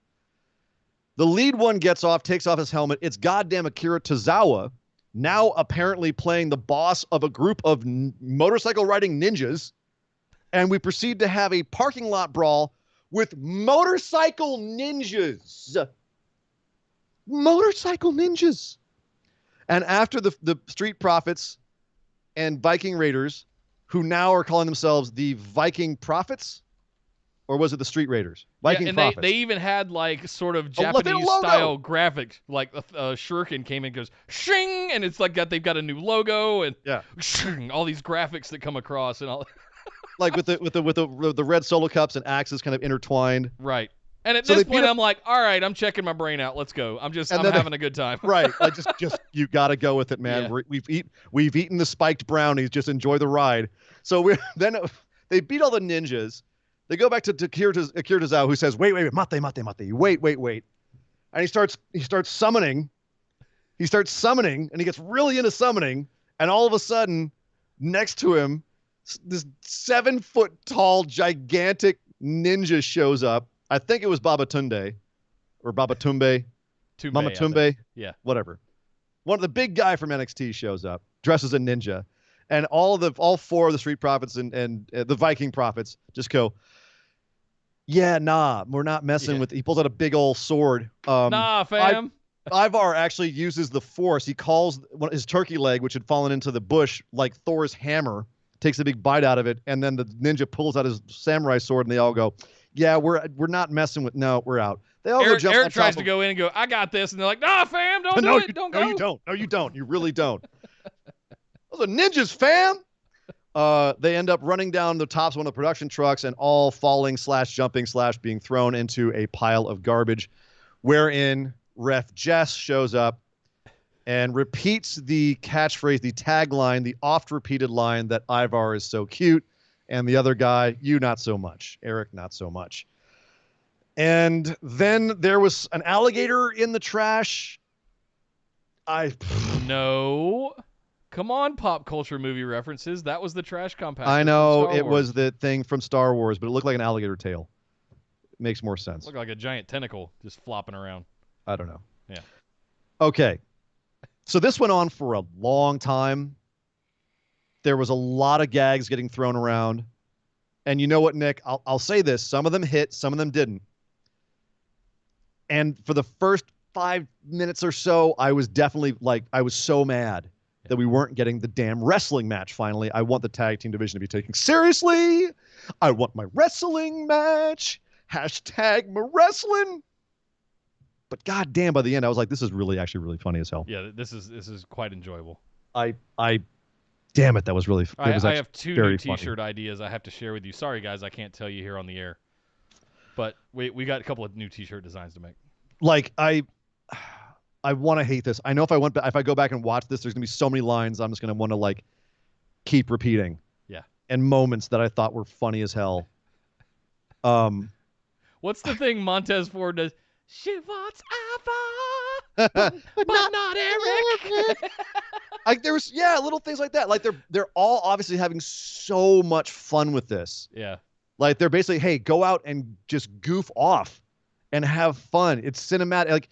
The lead one gets off, takes off his helmet. It's goddamn Akira Tozawa, now apparently playing the boss of a group of motorcycle riding ninjas. And we proceed to have a parking lot brawl with motorcycle ninjas. Motorcycle ninjas. And after the Street Profits and Viking Raiders, who now are calling themselves the Viking Prophets, or was it the Street Raiders? Viking Prophets. They even had like sort of Japanese style graphics. Like Shuriken came in and goes shing, and it's like they've got a new logo and shing, all these graphics that come across and all. Like with the red solo cups and axes kind of intertwined. Right. And at this point, I'm like, all right, I'm checking my brain out. Let's go. I'm having a good time. Right. Like just you got to go with it, man. Yeah. We've eaten the spiked brownies. Just enjoy the ride. So they beat all the ninjas. They go back to Akira Tozawa, who says, wait, mate. Wait. And he starts summoning. He starts summoning, and he gets really into summoning. And all of a sudden, next to him, this 7-foot-tall, gigantic ninja shows up. I think it was Babatunde or Babatumbe. Mama Tumbe. Yeah. Whatever. One of the big guy from NXT shows up, dressed as a ninja. And all four of the Street Profits and the Viking Prophets just go, yeah, nah, we're not messing with. He pulls out a big old sword. Nah, fam. Ivar actually uses the Force. He calls his turkey leg, which had fallen into the bush, like Thor's hammer, takes a big bite out of it, and then the ninja pulls out his samurai sword, and they all go, yeah, we're not messing with. No, we're out. They all go jump. Eric tries to go in and go, I got this, and they're like, nah, fam, don't do it. Don't go. No, you don't. No, you don't. You really don't. Those are ninjas, fam. They end up running down the tops of one of the production trucks and all falling / jumping / being thrown into a pile of garbage, wherein Ref Jess shows up and repeats the catchphrase, the tagline, the oft-repeated line that Ivar is so cute, and the other guy, you not so much. Eric, not so much. And then there was an alligator in the trash. No. Come on, pop culture movie references. That was the trash compactor. I know from Star it Wars. was the thing from Star Wars, but it looked like an alligator tail. It makes more sense. Looked like a giant tentacle just flopping around. I don't know. Yeah. Okay. So this went on for a long time. There was a lot of gags getting thrown around. And you know what, Nick? I'll say this. Some of them hit, some of them didn't. And for the first 5 minutes or so, I was definitely I was so mad that we weren't getting the damn wrestling match finally. I want the tag team division to be taken seriously. I want my wrestling match. Hashtag my wrestling. But goddamn, by the end, I was like, this is actually really funny as hell. Yeah, this is quite enjoyable. Damn it, that was really. I was have 2 new funny. T-shirt ideas I have to share with you. Sorry, guys, I can't tell you here on the air. But we got a couple of new T-shirt designs to make. I want to hate this. I know if I go back and watch this, there's gonna be so many lines I'm just gonna want to keep repeating. Yeah. And moments that I thought were funny as hell. What's the thing Montez Ford does? She wants Ava, but not Eric. There's little things like that. They're all obviously having so much fun with this. Yeah. They're basically, hey, go out and just goof off and have fun. It's cinematic.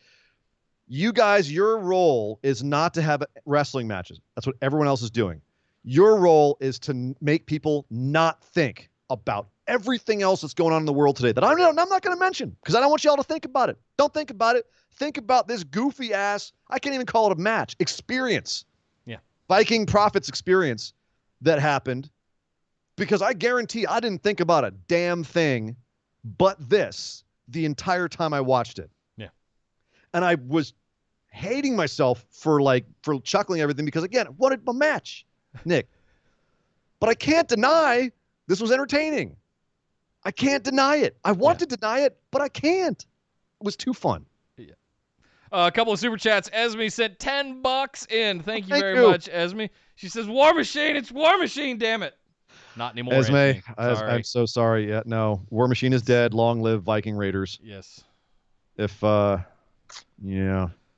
You guys, your role is not to have wrestling matches. That's what everyone else is doing. Your role is to make people not think about everything else that's going on in the world today that I'm not going to mention because I don't want y'all to think about it. Don't think about it. Think about this goofy ass, I can't even call it a match, experience. Yeah. Viking Profits experience that happened because I guarantee I didn't think about a damn thing but this the entire time I watched it. Yeah. And I was hating myself for chuckling everything because again, I wanted my match, Nick. But I can't deny this was entertaining. I can't deny it. I want to deny it, but I can't. It was too fun. Yeah. A couple of super chats. Esme sent $10 in. Thank you very much, Esme. She says, "War Machine, it's War Machine, damn it." Not anymore, Esme. I'm so sorry. Yeah, no. War Machine is dead. Long live Viking Raiders. Yes. That's kind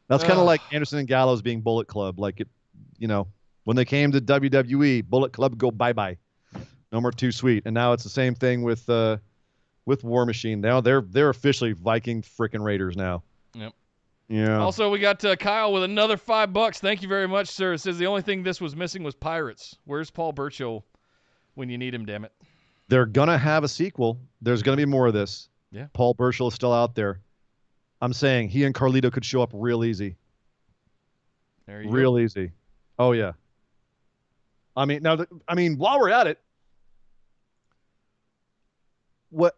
of like Anderson and Gallows being Bullet Club. When they came to WWE, Bullet Club go bye-bye. No more Too Sweet. And now it's the same thing with War Machine. Now they're officially Viking frickin' Raiders now. Yep. Yeah. Also, we got Kyle with another $5. Thank you very much, sir. It says the only thing this was missing was Pirates. Where's Paul Burchill when you need him, damn it? They're going to have a sequel. There's going to be more of this. Yeah. Paul Burchill is still out there. I'm saying he and Carlito could show up real easy. There you Real go. easy. Oh, yeah. I mean, while we're at it, what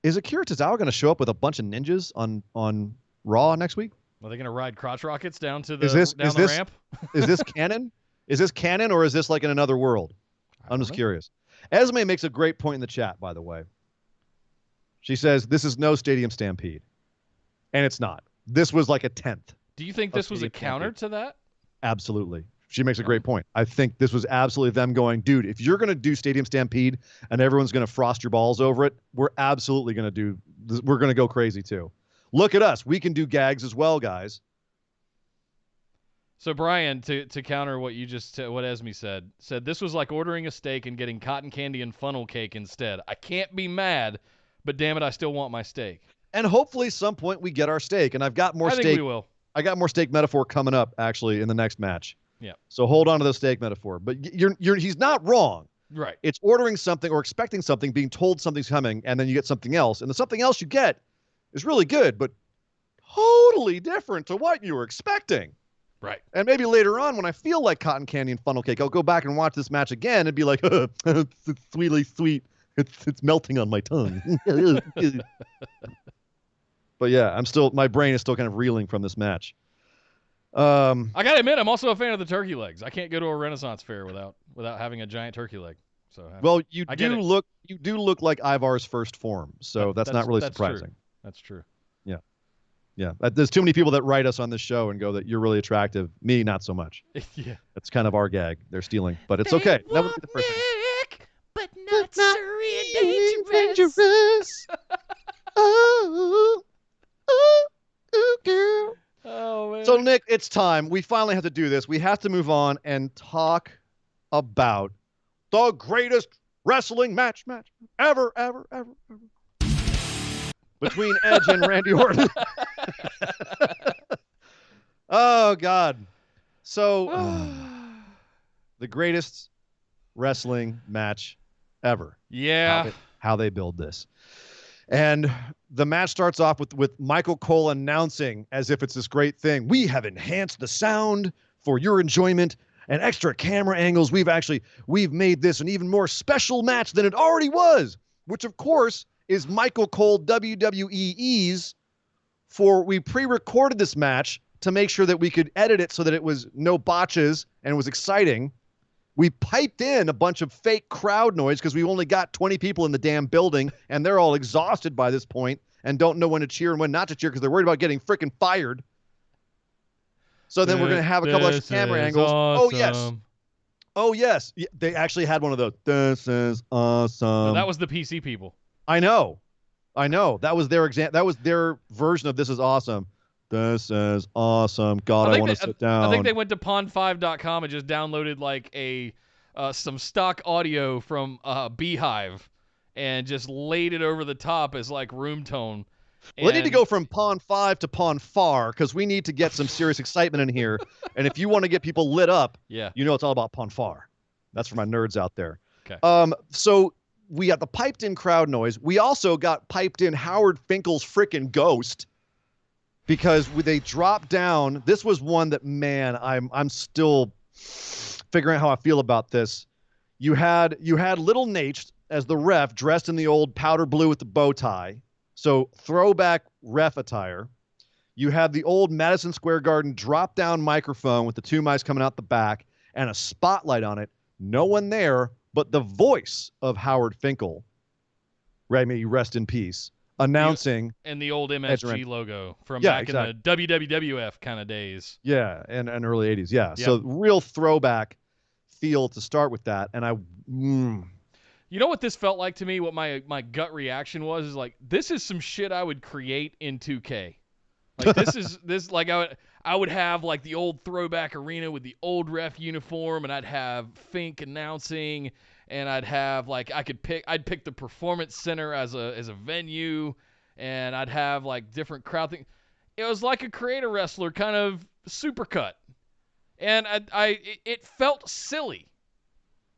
is Akira Tozawa going to show up with a bunch of ninjas on Raw next week? Are they going to ride crotch rockets down to the ramp? Is this canon? Is this canon or is this like in another world? I'm just curious. Esme makes a great point in the chat, by the way. She says this is no Stadium Stampede, and it's not. This was like a 10th. Do you think this was a counter to that? Absolutely. She makes a great point. I think this was absolutely them going, dude, if you're going to do Stadium Stampede and everyone's going to frost your balls over it, we're absolutely going to do this. We're going to go crazy too. Look at us. We can do gags as well, guys. So Brian, to counter what what Esme said this was like ordering a steak and getting cotton candy and funnel cake instead. I can't be mad, but damn it, I still want my steak. And hopefully some point we get our steak. And I've got more steak. I think we will. I got more steak metaphor coming up actually in the next match. Yeah. So hold on to the steak metaphor. But he's not wrong. Right. It's ordering something or expecting something, being told something's coming, and then you get something else. And the something else you get is really good, but totally different to what you were expecting. Right. And maybe later on when I feel like cotton candy and funnel cake, I'll go back and watch this match again and be like, it's sweetly sweet. It's melting on my tongue. But yeah, my brain is still kind of reeling from this match. I gotta admit, I'm also a fan of the turkey legs. I can't go to a Renaissance fair without having a giant turkey leg. So well, you do look like Ivar's first form, so that's not really surprising. True. That's true. Yeah. There's too many people that write us on this show and go that you're really attractive. Me, not so much. Yeah. That's kind of our gag. They're stealing, but it's okay. That would be the first thing. But not Surrey and dangerous. Oh, girl. Oh man. So, Nick, it's time. We finally have to do this. We have to move on and talk about the greatest wrestling match ever between Edge and Randy Orton. Oh, God. So, the greatest wrestling match ever. Yeah. How they build this. And the match starts off with Michael Cole announcing as if it's this great thing. We have enhanced the sound for your enjoyment and extra camera angles. We've made this an even more special match than it already was, which of course is Michael Cole WWE's we pre-recorded this match to make sure that we could edit it so that it was no botches and was exciting. We piped in a bunch of fake crowd noise because we only got 20 people in the damn building, and they're all exhausted by this point and don't know when to cheer and when not to cheer because they're worried about getting freaking fired. So then we're going to have a couple extra camera angles. Awesome. Oh, yes. They actually had one of those. This is awesome. No, that was the PC people. I know. That was their version of This is awesome. This is awesome. God, I want to sit down. I think they went to pond5.com and just downloaded like some stock audio from Beehive and just laid it over the top as like room tone. Well, they need to go from Pond 5 to Pond Far because we need to get some serious excitement in here. And if you want to get people lit up, yeah, you know it's all about Pond Far. That's for my nerds out there. Okay. So we got the piped in crowd noise. We also got piped in Howard Finkel's freaking ghost. Because they dropped down, this was one that, man, I'm still figuring out how I feel about this. You had Little Nate as the ref dressed in the old powder blue with the bow tie. So throwback ref attire. You had the old Madison Square Garden drop down microphone with the two mics coming out the back and a spotlight on it. No one there, but the voice of Howard Finkel. May you rest in peace. Announcing and the old MSG logo from back in the WWF kind of days. Yeah, and early 80s. Yeah. Yep. So real throwback feel to start with that. And You know what this felt like to me? What my gut reaction was is like, this is some shit I would create in 2K. Like this like I would have like the old throwback arena with the old ref uniform, and I'd have Fink announcing. And I'd have like I'd pick the Performance Center as a venue, and I'd have like different crowd things. It was like a creator wrestler kind of supercut, and it felt silly,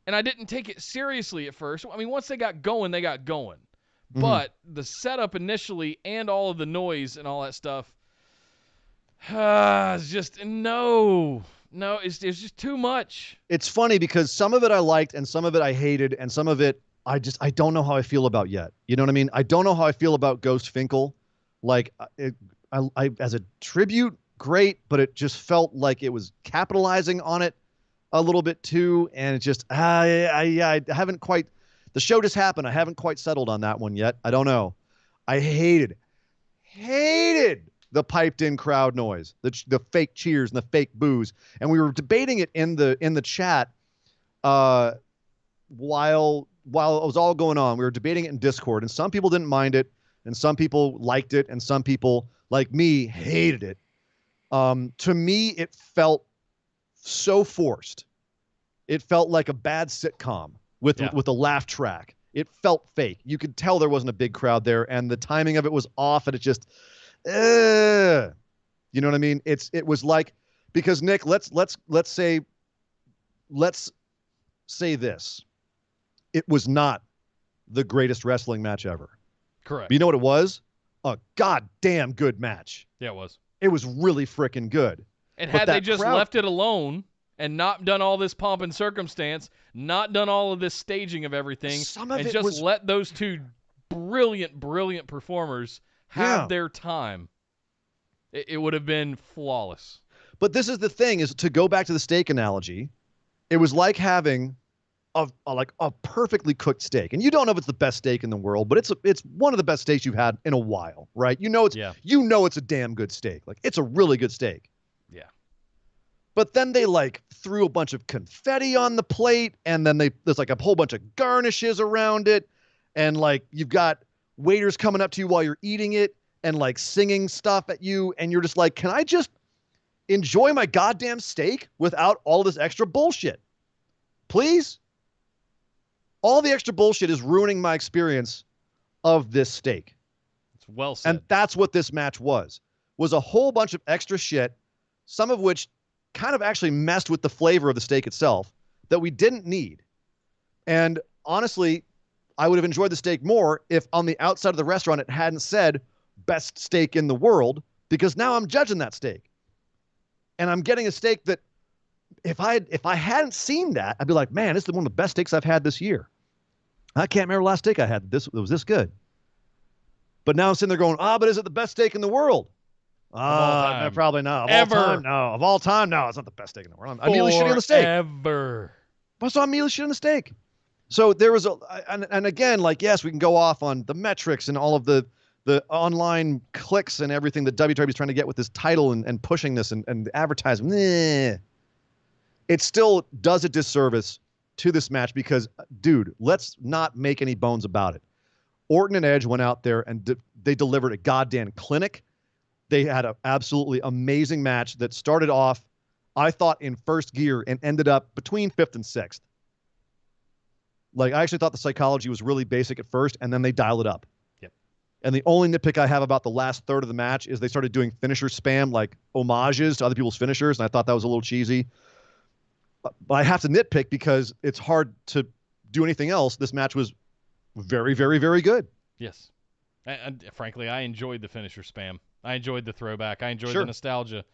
and I didn't take it seriously at first. I mean, once they got going, Mm-hmm. But the setup initially and all of the noise and all that stuff, it's just no. No, it's just too much. It's funny because some of it I liked and some of it I hated and some of it I don't know how I feel about yet. You know what I mean? I don't know how I feel about Ghost Finkel. Like I as a tribute, great, but it just felt like it was capitalizing on it a little bit too, and it just I haven't quite. The show just happened. I haven't quite settled on that one yet. I don't know. I hated the piped-in crowd noise, the fake cheers and the fake boos, and we were debating it in the chat while it was all going on. We were debating it in Discord, and some people didn't mind it, and some people liked it, and some people, like me, hated it. To me, it felt so forced. It felt like a bad sitcom with a laugh track. It felt fake. You could tell there wasn't a big crowd there, and the timing of it was off, and it just. You know what I mean? It was like, because Nick, let's say this. It was not the greatest wrestling match ever. Correct. But you know what it was? A goddamn good match. Yeah, it was. It was really freaking good. And had they just left it alone and not done all this pomp and circumstance, not done all of this staging of everything, and just let those two brilliant performers have their time, it would have been flawless. But this is the thing, is to go back to the steak analogy, it was like having a perfectly cooked steak. And you don't know if it's the best steak in the world, but it's one of the best steaks you've had in a while, right? You know it's a damn good steak. Like, it's a really good steak. Yeah. But then they like threw a bunch of confetti on the plate, and then there's like a whole bunch of garnishes around it, and like you've got waiters coming up to you while you're eating it and like singing stuff at you, and you're just like, enjoy my goddamn steak without all this extra bullshit. Please? All the extra bullshit is ruining my experience of this steak. It's well said. And that's what this match was a whole bunch of extra shit, some of which kind of actually messed with the flavor of the steak itself that we didn't need. And honestly, I would have enjoyed the steak more if on the outside of the restaurant it hadn't said best steak in the world, because now I'm judging that steak. And I'm getting a steak that if I hadn't seen that, I'd be like, man, this is one of the best steaks I've had this year. I can't remember the last steak I had. It was this good. But now I'm sitting there going, but is it the best steak in the world? Probably not. Of all time, no. Of all time, no. It's not the best steak in the world. I'm immediately shitting on the steak. Ever. So I'm immediately shitting on the steak. So there was and again, like, yes, we can go off on the metrics and all of the online clicks and everything that WWE is trying to get with this title and pushing this and the advertising. It still does a disservice to this match because, dude, let's not make any bones about it. Orton and Edge went out there and they delivered a goddamn clinic. They had an absolutely amazing match that started off, I thought, in first gear and ended up between 5th and 6th. Like, I actually thought the psychology was really basic at first, and then they dialed it up. Yep. And the only nitpick I have about the last third of the match is they started doing finisher spam, like homages to other people's finishers, and I thought that was a little cheesy. But I have to nitpick because it's hard to do anything else. This match was very, very, very good. Yes. And frankly, I enjoyed the finisher spam. I enjoyed the throwback. I enjoyed Sure. the nostalgia.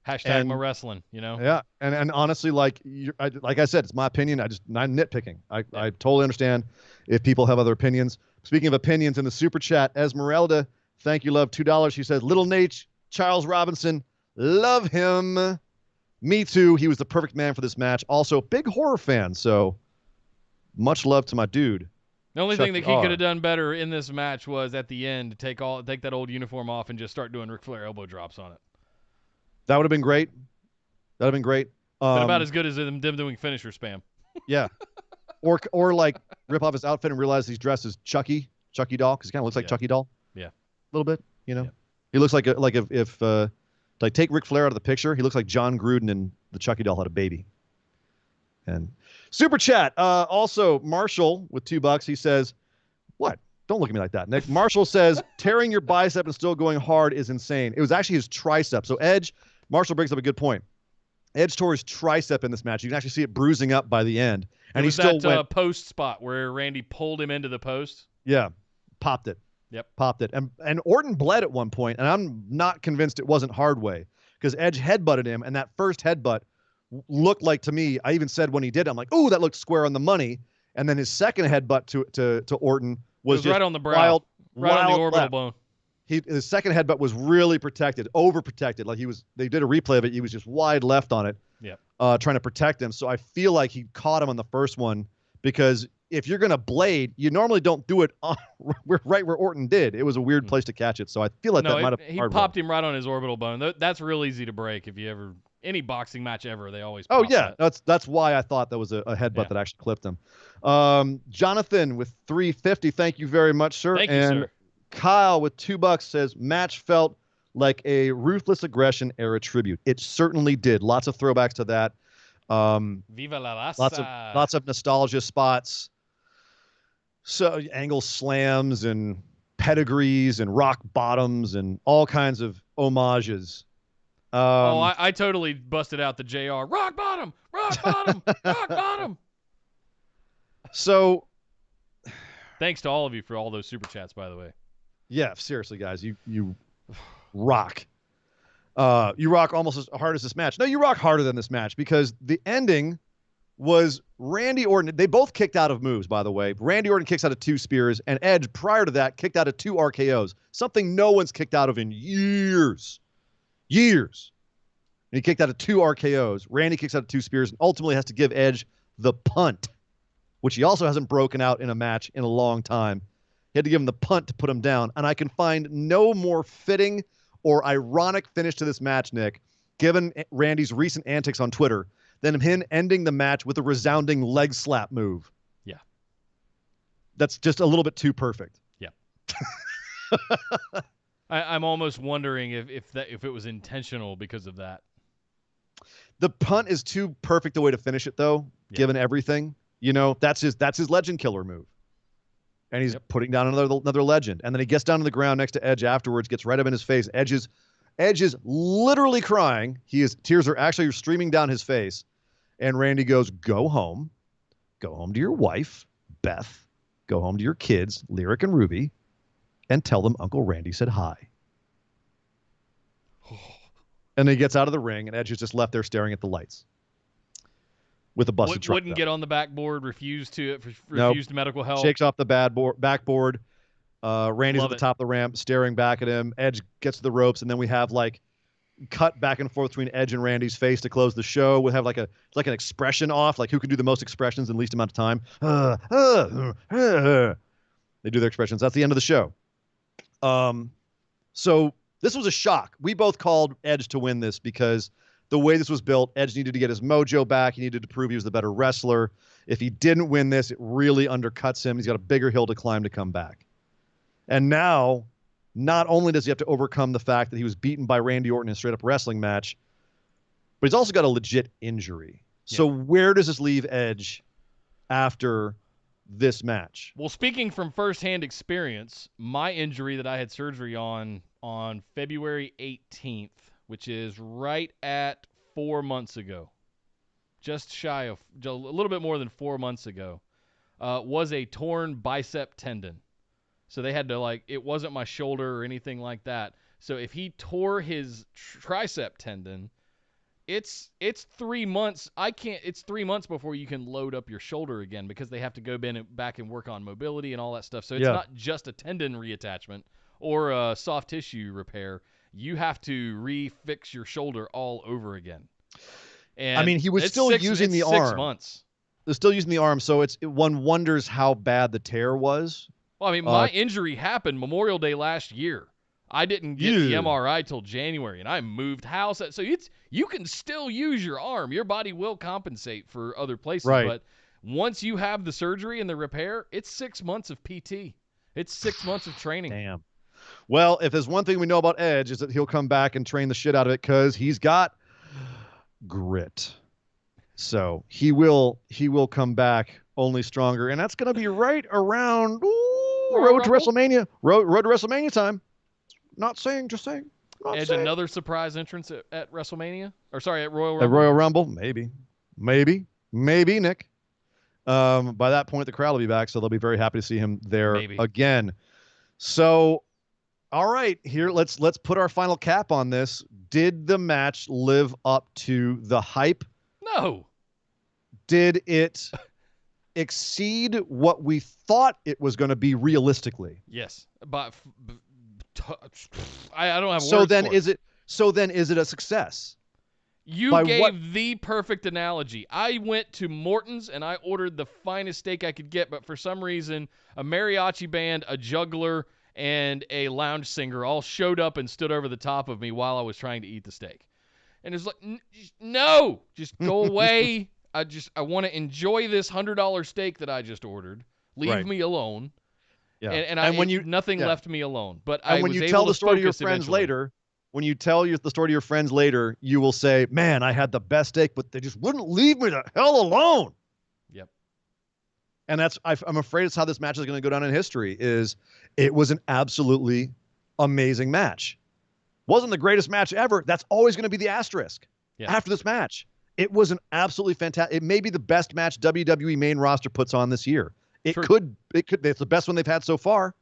Hashtag more wrestling, Yeah, and honestly, like I said, it's my opinion. I'm nitpicking. I totally understand if people have other opinions. Speaking of opinions, in the super chat, Esmeralda, thank you, love, $2. She says, Little Nate, Charles Robinson, love him. Me too. He was the perfect man for this match. Also, big horror fan. So much love to my dude. The only Chuck thing that the he R. could have done better in this match was at the end to take that old uniform off and just start doing Ric Flair elbow drops on it. That would have been great. That would have been great. But about as good as them doing finisher spam. Yeah. Or like rip off his outfit and realize he's dressed as Chucky doll, because he kind of looks like Chucky doll. Yeah. A little bit, you know. Yeah. He looks like if take Ric Flair out of the picture, he looks like John Gruden and the Chucky doll had a baby. And super chat. Also, Marshall with $2, he says, what? Don't look at me like that, Nick. Marshall says, tearing your bicep and still going hard is insane. It was actually his tricep. So Marshall brings up a good point. Edge tore his tricep in this match. You can actually see it bruising up by the end. And it was he still that post spot where Randy pulled him into the post. Yeah, popped it. Yep. Popped it. And Orton bled at one point, and I'm not convinced it wasn't hard way, because Edge headbutted him, and that first headbutt looked like, to me, I even said when he did it, I'm like, ooh, that looked square on the money. And then his second headbutt to Orton was just right on the brow, right on the orbital left. bone. His second headbutt was really protected, overprotected. Like they did a replay of it. He was just wide left on it, trying to protect him. So I feel like he caught him on the first one, because if you're going to blade, you normally don't do it right where Orton did. It was a weird place to catch it. So I feel like that might have he popped him right on his orbital bone. That's real easy to break if you ever any boxing match ever. They always pop that. That's why I thought that was a headbutt that actually clipped him. Jonathan with $3.50, thank you very much, sir. Thank you, sir. Kyle with $2 says, match felt like a Ruthless Aggression era tribute. It certainly did. Lots of throwbacks to that. Viva la raza. Lots of nostalgia spots. So angle slams and pedigrees and rock bottoms and all kinds of homages. I totally busted out the JR. Rock bottom, rock bottom, rock bottom. So thanks to all of you for all those super chats, by the way. Yeah, seriously, guys, you rock. You rock almost as hard as this match. No, you rock harder than this match, because the ending was Randy Orton. They both kicked out of moves, by the way. Randy Orton kicks out of 2 spears, and Edge, prior to that, kicked out of 2 RKOs, something no one's kicked out of in years. Years. And he kicked out of 2 RKOs. Randy kicks out of 2 spears and ultimately has to give Edge the punt, which he also hasn't broken out in a match in a long time. He had to give him the punt to put him down. And I can find no more fitting or ironic finish to this match, Nick, given Randy's recent antics on Twitter, than him ending the match with a resounding leg slap move. Yeah. That's just a little bit too perfect. Yeah. I'm almost wondering if it was intentional because of that. The punt is too perfect a way to finish it, though, given everything. You know, that's his legend killer move. And he's putting down another legend. And then he gets down to the ground next to Edge afterwards, gets right up in his face. Edge is literally crying. Tears are actually streaming down his face. And Randy goes, go home to your wife, Beth, go home to your kids, Lyric and Ruby, and tell them Uncle Randy said hi. And then he gets out of the ring, and Edge is just left there staring at the lights with a busted truck. Wouldn't get on the backboard, refused medical help. Shakes off the backboard. Randy's at the top of the ramp, staring back at him. Edge gets to the ropes, and then we have like cut back and forth between Edge and Randy's face to close the show. We'll have like an expression off, like who can do the most expressions in the least amount of time. They do their expressions. That's the end of the show. So this was a shock. We both called Edge to win this because the way this was built, Edge needed to get his mojo back. He needed to prove he was the better wrestler. If he didn't win this, it really undercuts him. He's got a bigger hill to climb to come back. And now, not only does he have to overcome the fact that he was beaten by Randy Orton in a straight-up wrestling match, but he's also got a legit injury. So where does this leave Edge after this match? Well, speaking from firsthand experience, my injury that I had surgery on February 18th, which is right at 4 months ago, just shy of a little bit more than 4 months ago, was a torn bicep tendon. So they had to it wasn't my shoulder or anything like that. So if he tore his tricep tendon, it's 3 months. It's 3 months before you can load up your shoulder again because they have to go back and work on mobility and all that stuff. So it's not just a tendon reattachment or a soft tissue repair. You have to refix your shoulder all over again. And I mean, he was still using the arm. 6 months. They're still using the arm, so one wonders how bad the tear was. Well, I mean, my injury happened Memorial Day last year. I didn't get the MRI till January, and I moved house. So you can still use your arm. Your body will compensate for other places. Right. But once you have the surgery and the repair, it's 6 months of PT. It's 6 months of training. Damn. Well, if there's one thing we know about Edge is that he'll come back and train the shit out of it because he's got grit. So he will come back only stronger, and that's going to be right around road to WrestleMania. Road to WrestleMania time. Not saying, just saying. Edge another surprise entrance at WrestleMania? Or sorry, at Royal Rumble? At Royal Rumble? Maybe, Nick. By that point, the crowd will be back, so they'll be very happy to see him there again. So, all right, here let's put our final cap on this. Did the match live up to the hype? No. Did it exceed what we thought it was going to be realistically? Yes, but I don't have words so then for it. So then is it a success? You gave the perfect analogy. I went to Morton's and I ordered the finest steak I could get, but for some reason, a mariachi band, a juggler, and a lounge singer all showed up and stood over the top of me while I was trying to eat the steak. And it's like, no, just go away. I want to enjoy this $100 steak that I just ordered. Leave me alone. Yeah. And nothing left me alone. But when you tell the story to your friends later, you will say, "Man, I had the best steak, but they just wouldn't leave me the hell alone." Yep. And I'm afraid it's how this match is going to go down in history. It was an absolutely amazing match. Wasn't the greatest match ever. That's always going to be the asterisk after this match. It was an absolutely fantastic. It may be the best match WWE main roster puts on this year. It could. It's the best one they've had so far.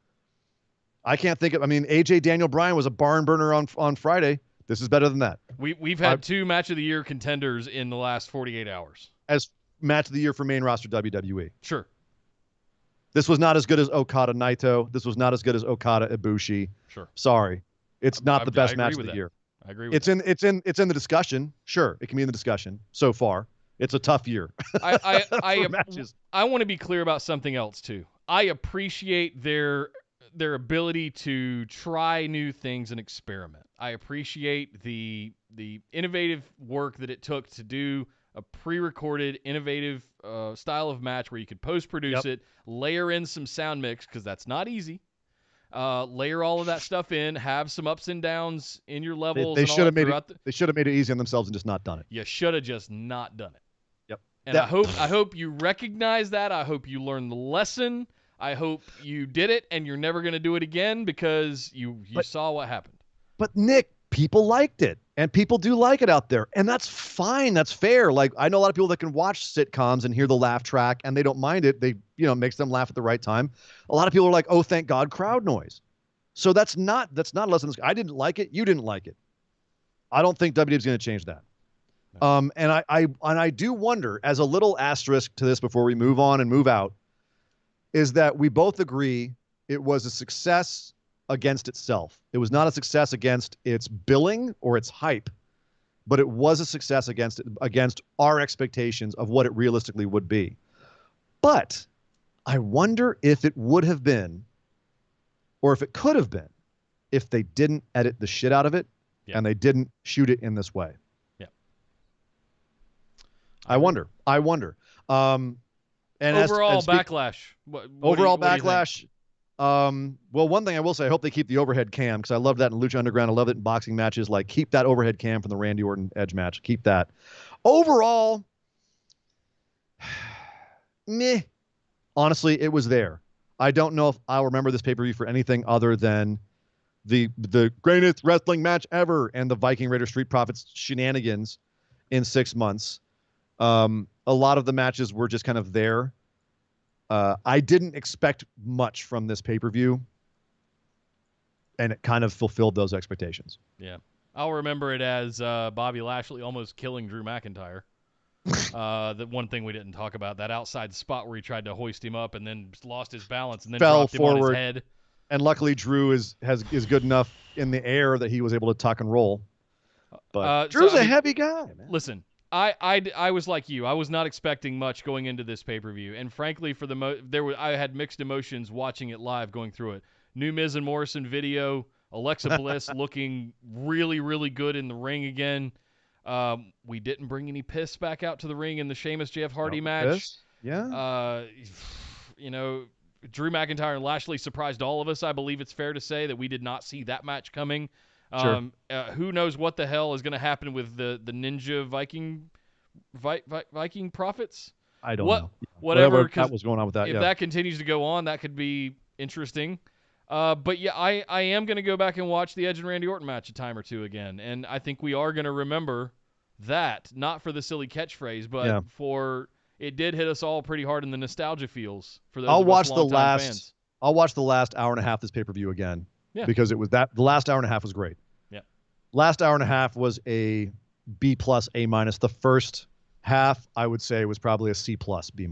I can't think of. I mean, AJ Daniel Bryan was a barn burner on Friday. This is better than that. We've had two match of the year contenders in the last 48 hours as match of the year for main roster WWE. Sure. This was not as good as Okada Naito. This was not as good as Okada Ibushi. Sure. Sorry, it's not the best match of the year. I agree with it's in the discussion. Sure, it can be in the discussion. So far, it's a tough year. I want to be clear about something else too. I appreciate their ability to try new things and experiment. I appreciate the innovative work that it took to do a pre-recorded, innovative style of match where you could post-produce it, layer in some sound mix because that's not easy. layer all of that stuff in, have some ups and downs in your levels. They and all should have that made throughout it. They should have made it easy on themselves and just not done it. You should have just not done it. Yep. And I hope you recognize that. I hope you learn the lesson. I hope you did it and you're never going to do it again because you saw what happened. But Nick, people liked it, and people do like it out there, and that's fine. That's fair. Like, I know a lot of people that can watch sitcoms and hear the laugh track, and they don't mind it. They, it makes them laugh at the right time. A lot of people are like, "Oh, thank God, crowd noise." So that's not a lesson. I didn't like it. You didn't like it. I don't think WWE is going to change that. And I do wonder, as a little asterisk to this before we move on and move out, is that we both agree it was a success against itself. It was not a success against its billing or its hype, but it was a success against our expectations of what it realistically would be. But I wonder if it would have been, or if it could have been, if they didn't edit the shit out of it and they didn't shoot it in this way. Yeah. I wonder. And overall backlash. Overall backlash. Well, one thing I will say, I hope they keep the overhead cam, because I love that in Lucha Underground. I love it in boxing matches. Like, keep that overhead cam from the Randy Orton Edge match. Keep that. Overall, meh. Honestly, it was there. I don't know if I'll remember this pay-per-view for anything other than the greatest wrestling match ever and the Viking Raider Street Profits shenanigans in 6 months. A lot of the matches were just kind of there. I didn't expect much from this pay-per-view, and it kind of fulfilled those expectations. Yeah. I'll remember it as Bobby Lashley almost killing Drew McIntyre. The one thing we didn't talk about, that outside spot where he tried to hoist him up and then lost his balance and then fell dropped forward him on his head. And luckily Drew is good enough in the air that he was able to tuck and roll. But Drew's a heavy guy, man. Listen, I was like you. I was not expecting much going into this pay-per-view, and frankly, I had mixed emotions watching it live, going through it. New Miz and Morrison video, Alexa Bliss looking really, really good in the ring again. We didn't bring any piss back out to the ring in the Sheamus Jeff Hardy match. Piss? Yeah. Drew McIntyre and Lashley surprised all of us. I believe it's fair to say that we did not see that match coming. Sure. Who knows what the hell is going to happen with the Ninja Viking Profits? I don't know. Whatever that was going on with that. If that continues to go on, that could be interesting. But yeah, I am going to go back and watch the Edge and Randy Orton match a time or two again, and I think we are going to remember that, not for the silly catchphrase, but for it did hit us all pretty hard in the nostalgia feels for those I'll of us watch the last fans. I'll watch the last hour and a half this pay-per-view again. Yeah. Because it was the last hour and a half was great. Yeah. Last hour and a half was a B+, A-. The first half, I would say, was probably a C+, B-.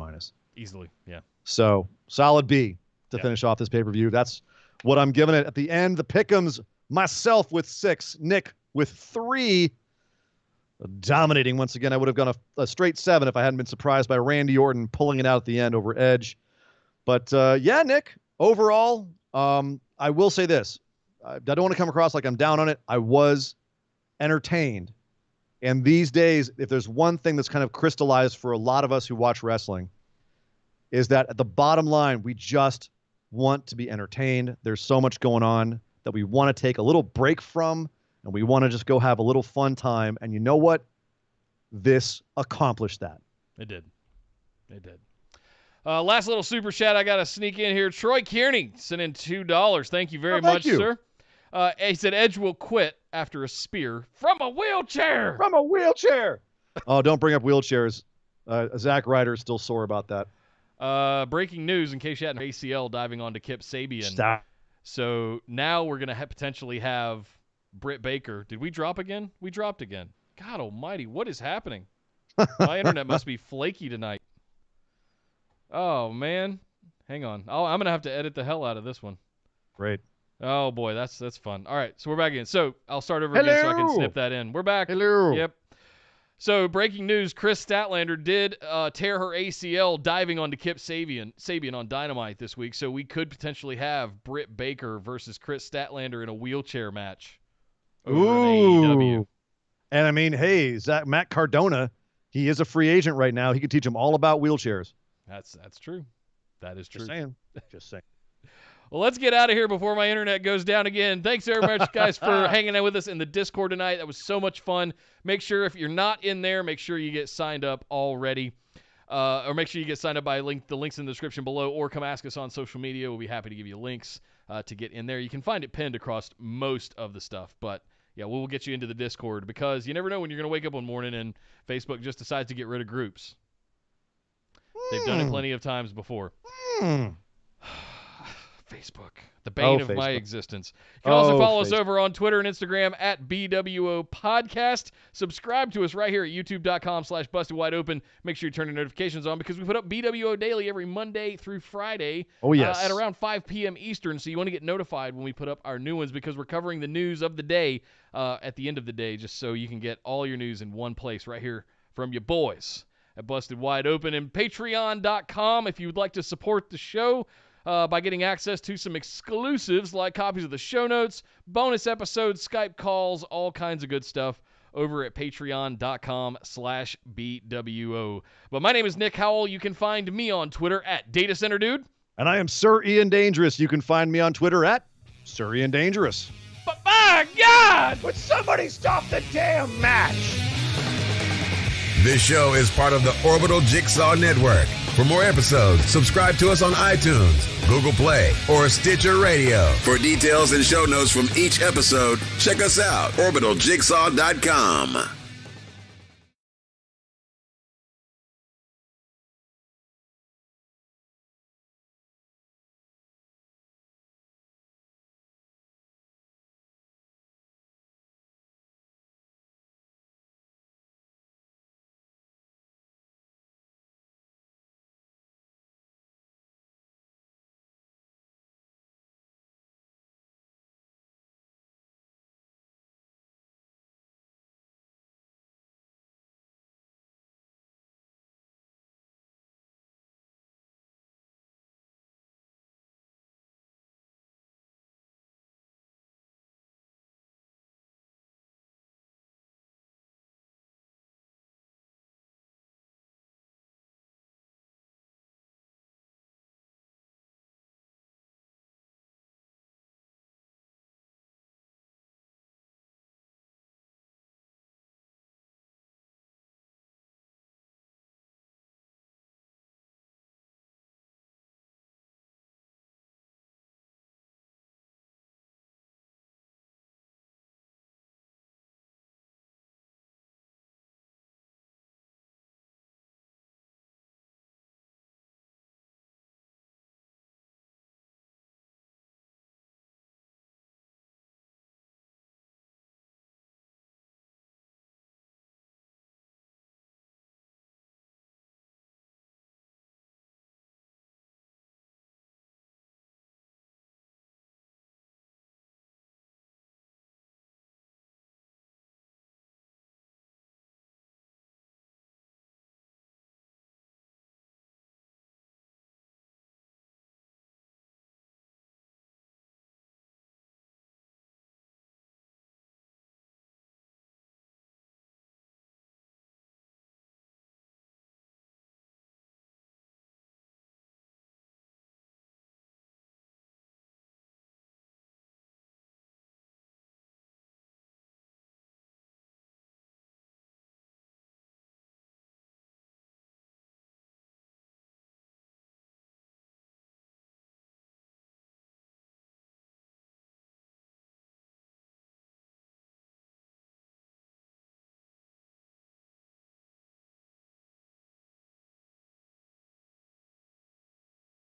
Easily, yeah. So solid B to finish off this pay-per-view. That's what I'm giving it. At the end, the pick'ems, myself with 6, Nick with 3. Dominating once again. I would have gone a straight 7 if I hadn't been surprised by Randy Orton pulling it out at the end over Edge. But yeah, Nick, overall, I will say this. I don't want to come across like I'm down on it. I was entertained. And these days, if there's one thing that's kind of crystallized for a lot of us who watch wrestling, is that at the bottom line, we just want to be entertained. There's so much going on that we want to take a little break from, and we want to just go have a little fun time. And you know what? This accomplished that. It did. It did. Last little super chat I got to sneak in here. Troy Kearney sent in $2. Thank you very much, sir. He said Edge will quit after a spear from a wheelchair. From a wheelchair. Oh, don't bring up wheelchairs. Zack Ryder is still sore about that. Breaking news, in case you hadn't, ACL diving onto Kip Sabian. Stop. So now we're going to potentially have Britt Baker. Did we drop again? We dropped again. God almighty, what is happening? My internet must be flaky tonight. Oh, man. Hang on. I'm going to have to edit the hell out of this one. Great. Oh, boy, that's fun. All right, so we're back in. So I'll start over again so I can snip that in. We're back. Hello. Yep. So breaking news, Chris Statlander did tear her ACL diving onto Kip Sabian on Dynamite this week, so we could potentially have Britt Baker versus Chris Statlander in a wheelchair match over in AEW. And I mean, hey, Matt Cardona, he is a free agent right now. He could teach him all about wheelchairs. That's true. That is true. Just saying. Well, let's get out of here before my internet goes down again. Thanks very much, guys, for hanging out with us in the Discord tonight. That was so much fun. Make sure if you're not in there, make sure you get signed up already. Or make sure you get signed up by the links in the description below, or come ask us on social media. We'll be happy to give you links to get in there. You can find it pinned across most of the stuff, but yeah, we'll get you into the Discord because you never know when you're going to wake up one morning and Facebook just decides to get rid of groups. They've done it plenty of times before. Facebook, the bane of my existence. You can also follow us over on Twitter and Instagram at BWO Podcast. Subscribe to us right here at youtube.com/bustedwideopen. Make sure you turn your notifications on because we put up BWO Daily every Monday through Friday at around 5 p.m. Eastern. So you want to get notified when we put up our new ones because we're covering the news of the day at the end of the day, just so you can get all your news in one place right here from your boys at Busted Wide Open. And patreon.com if you would like to support the show by getting access to some exclusives like copies of the show notes, bonus episodes, Skype calls, all kinds of good stuff over at patreon.com/BWO. But my name is Nick Howell. You can find me on Twitter at DataCenterDude. And I am Sir Ian Dangerous. You can find me on Twitter at Sir Ian Dangerous. But my God! Would somebody stop the damn match? This show is part of the Orbital Jigsaw Network. For more episodes, subscribe to us on iTunes, Google Play, or Stitcher Radio. For details and show notes from each episode, check us out, orbitaljigsaw.com.